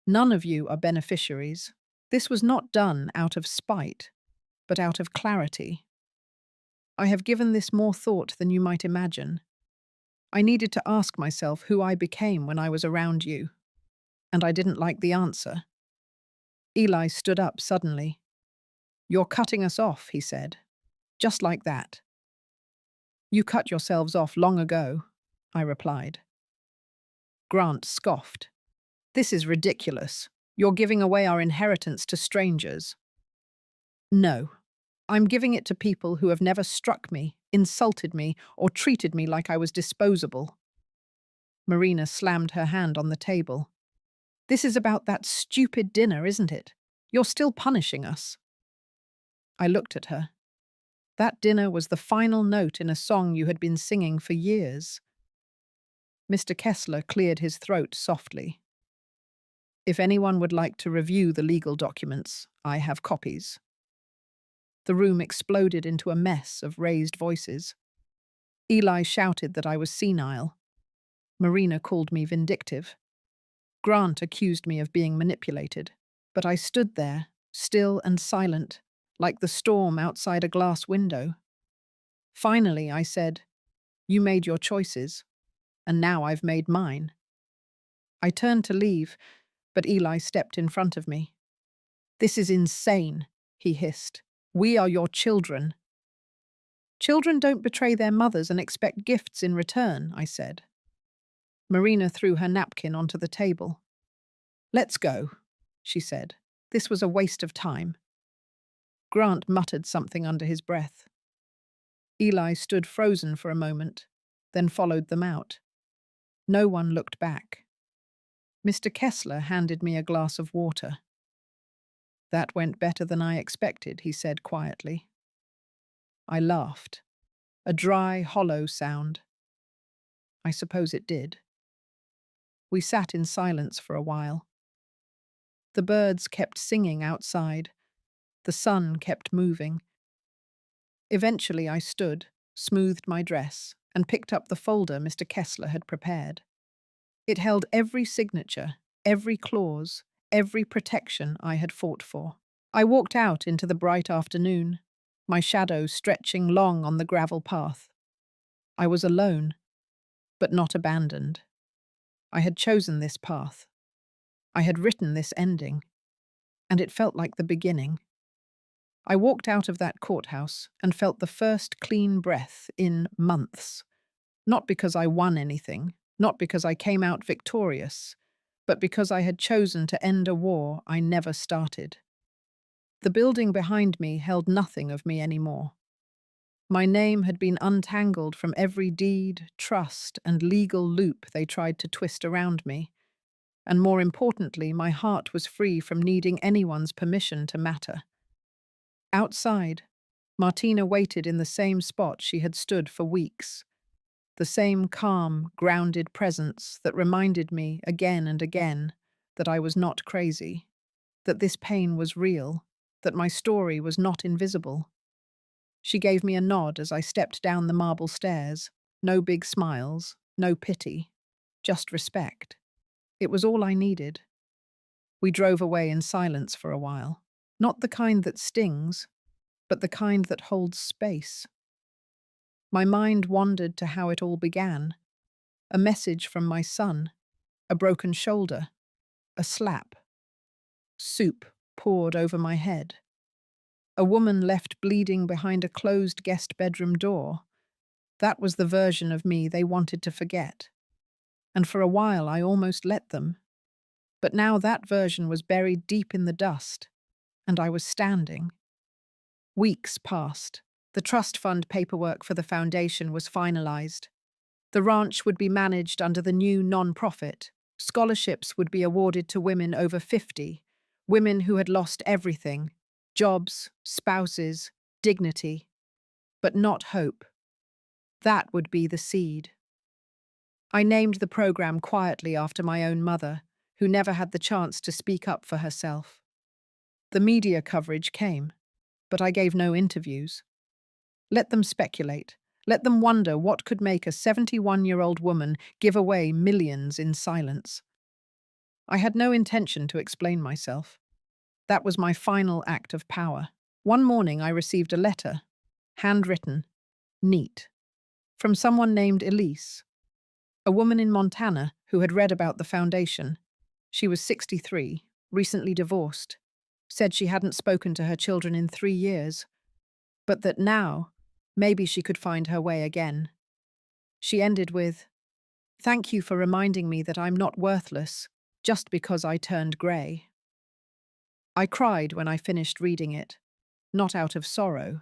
None of you are beneficiaries. This was not done out of spite, but out of clarity. I have given this more thought than you might imagine. I needed to ask myself who I became when I was around you, and I didn't like the answer. Eli stood up suddenly. "You're cutting us off," he said. "Just like that." "You cut yourselves off long ago," I replied. Grant scoffed. "This is ridiculous. You're giving away our inheritance to strangers." "No. I'm giving it to people who have never struck me, insulted me, or treated me like I was disposable." Marina slammed her hand on the table. "This is about that stupid dinner, isn't it? You're still punishing us." I looked at her. That dinner was the final note in a song you had been singing for years. Mr. Kessler cleared his throat softly. "If anyone would like to review the legal documents, I have copies." The room exploded into a mess of raised voices. Eli shouted that I was senile. Marina called me vindictive. Grant accused me of being manipulated, but I stood there, still and silent, like the storm outside a glass window. Finally, I said, "You made your choices, and now I've made mine." I turned to leave, but Eli stepped in front of me. "This is insane," he hissed. "We are your children." "Children don't betray their mothers and expect gifts in return," I said. Marina threw her napkin onto the table. "Let's go," she said. "This was a waste of time." Grant muttered something under his breath. Eli stood frozen for a moment, then followed them out. No one looked back. Mr. Kessler handed me a glass of water. "That went better than I expected," he said quietly. I laughed. A dry, hollow sound. I suppose it did. We sat in silence for a while. The birds kept singing outside. The sun kept moving. Eventually I stood, smoothed my dress, and picked up the folder Mr. Kessler had prepared. It held every signature, every clause, every protection I had fought for. I walked out into the bright afternoon, my shadow stretching long on the gravel path. I was alone, but not abandoned. I had chosen this path. I had written this ending, and it felt like the beginning. I walked out of that courthouse and felt the first clean breath in months. Not because I won anything, not because I came out victorious, but because I had chosen to end a war I never started. The building behind me held nothing of me anymore. My name had been untangled from every deed, trust, and legal loop they tried to twist around me. and more importantly, my heart was free from needing anyone's permission to matter. Outside, Martina waited in the same spot she had stood for weeks, the same calm, grounded presence that reminded me again and again that I was not crazy, that this pain was real, that my story was not invisible. She gave me a nod as I stepped down the marble stairs. No big smiles, no pity, just respect. It was all I needed. We drove away in silence for a while. Not the kind that stings, but the kind that holds space. My mind wandered to how it all began. A message from my son, a broken shoulder, a slap, soup poured over my head. A woman left bleeding behind a closed guest bedroom door. That was the version of me they wanted to forget. And for a while I almost let them. But now that version was buried deep in the dust, and I was standing. Weeks passed. The trust fund paperwork for the foundation was finalized. The ranch would be managed under the new non-profit. Scholarships would be awarded to women over 50, women who had lost everything, jobs, spouses, dignity, but not hope. That would be the seed. I named the program quietly after my own mother, who never had the chance to speak up for herself. The media coverage came, but I gave no interviews. Let them speculate. Let them wonder what could make a 71-year-old woman give away millions in silence. I had no intention to explain myself. That was my final act of power. One morning I received a letter, handwritten, neat, from someone named Elise, a woman in Montana who had read about the foundation. She was 63, recently divorced, said she hadn't spoken to her children in 3 years, but that now, maybe she could find her way again. She ended with, "Thank you for reminding me that I'm not worthless just because I turned grey." I cried when I finished reading it, not out of sorrow,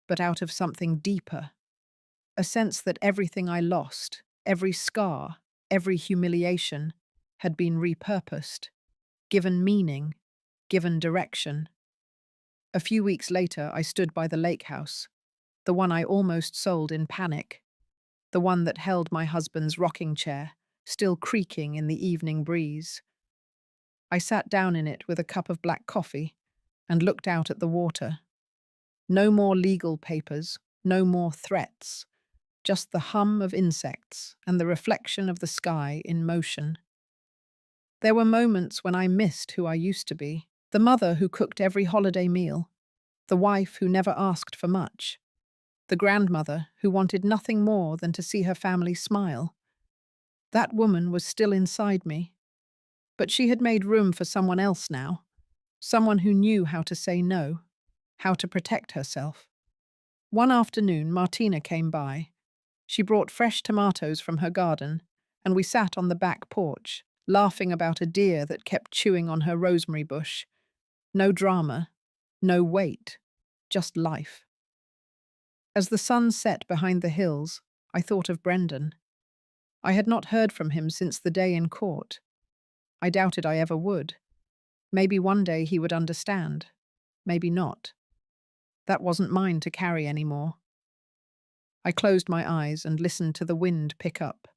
but out of something deeper. A sense that everything I lost, every scar, every humiliation, had been repurposed, given meaning, given direction. A few weeks later, I stood by the lake house, the one I almost sold in panic, the one that held my husband's rocking chair, still creaking in the evening breeze. I sat down in it with a cup of black coffee and looked out at the water. No more legal papers, no more threats, just the hum of insects and the reflection of the sky in motion. There were moments when I missed who I used to be, the mother who cooked every holiday meal, the wife who never asked for much, the grandmother who wanted nothing more than to see her family smile. That woman was still inside me, but she had made room for someone else now, someone who knew how to say no, how to protect herself. One afternoon, Martina came by. She brought fresh tomatoes from her garden, and we sat on the back porch, laughing about a deer that kept chewing on her rosemary bush. No drama, no weight, just life. As the sun set behind the hills, I thought of Brendan. I had not heard from him since the day in court. I doubted I ever would. Maybe one day he would understand. Maybe not. That wasn't mine to carry anymore. I closed my eyes and listened to the wind pick up.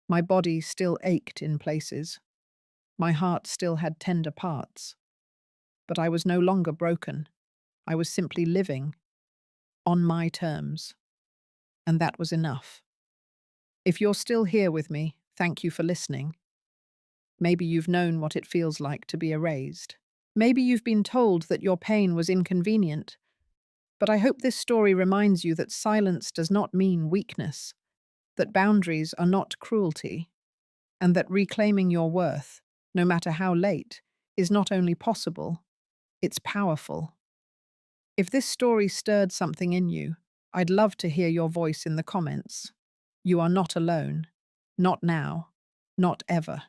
My body still ached in places. My heart still had tender parts. But I was no longer broken. I was simply living, on my terms. And that was enough. If you're still here with me, thank you for listening. Maybe you've known what it feels like to be erased. Maybe you've been told that your pain was inconvenient. But I hope this story reminds you that silence does not mean weakness, that boundaries are not cruelty, and that reclaiming your worth, no matter how late, is not only possible, it's powerful. If this story stirred something in you, I'd love to hear your voice in the comments. You are not alone. Not now. Not ever.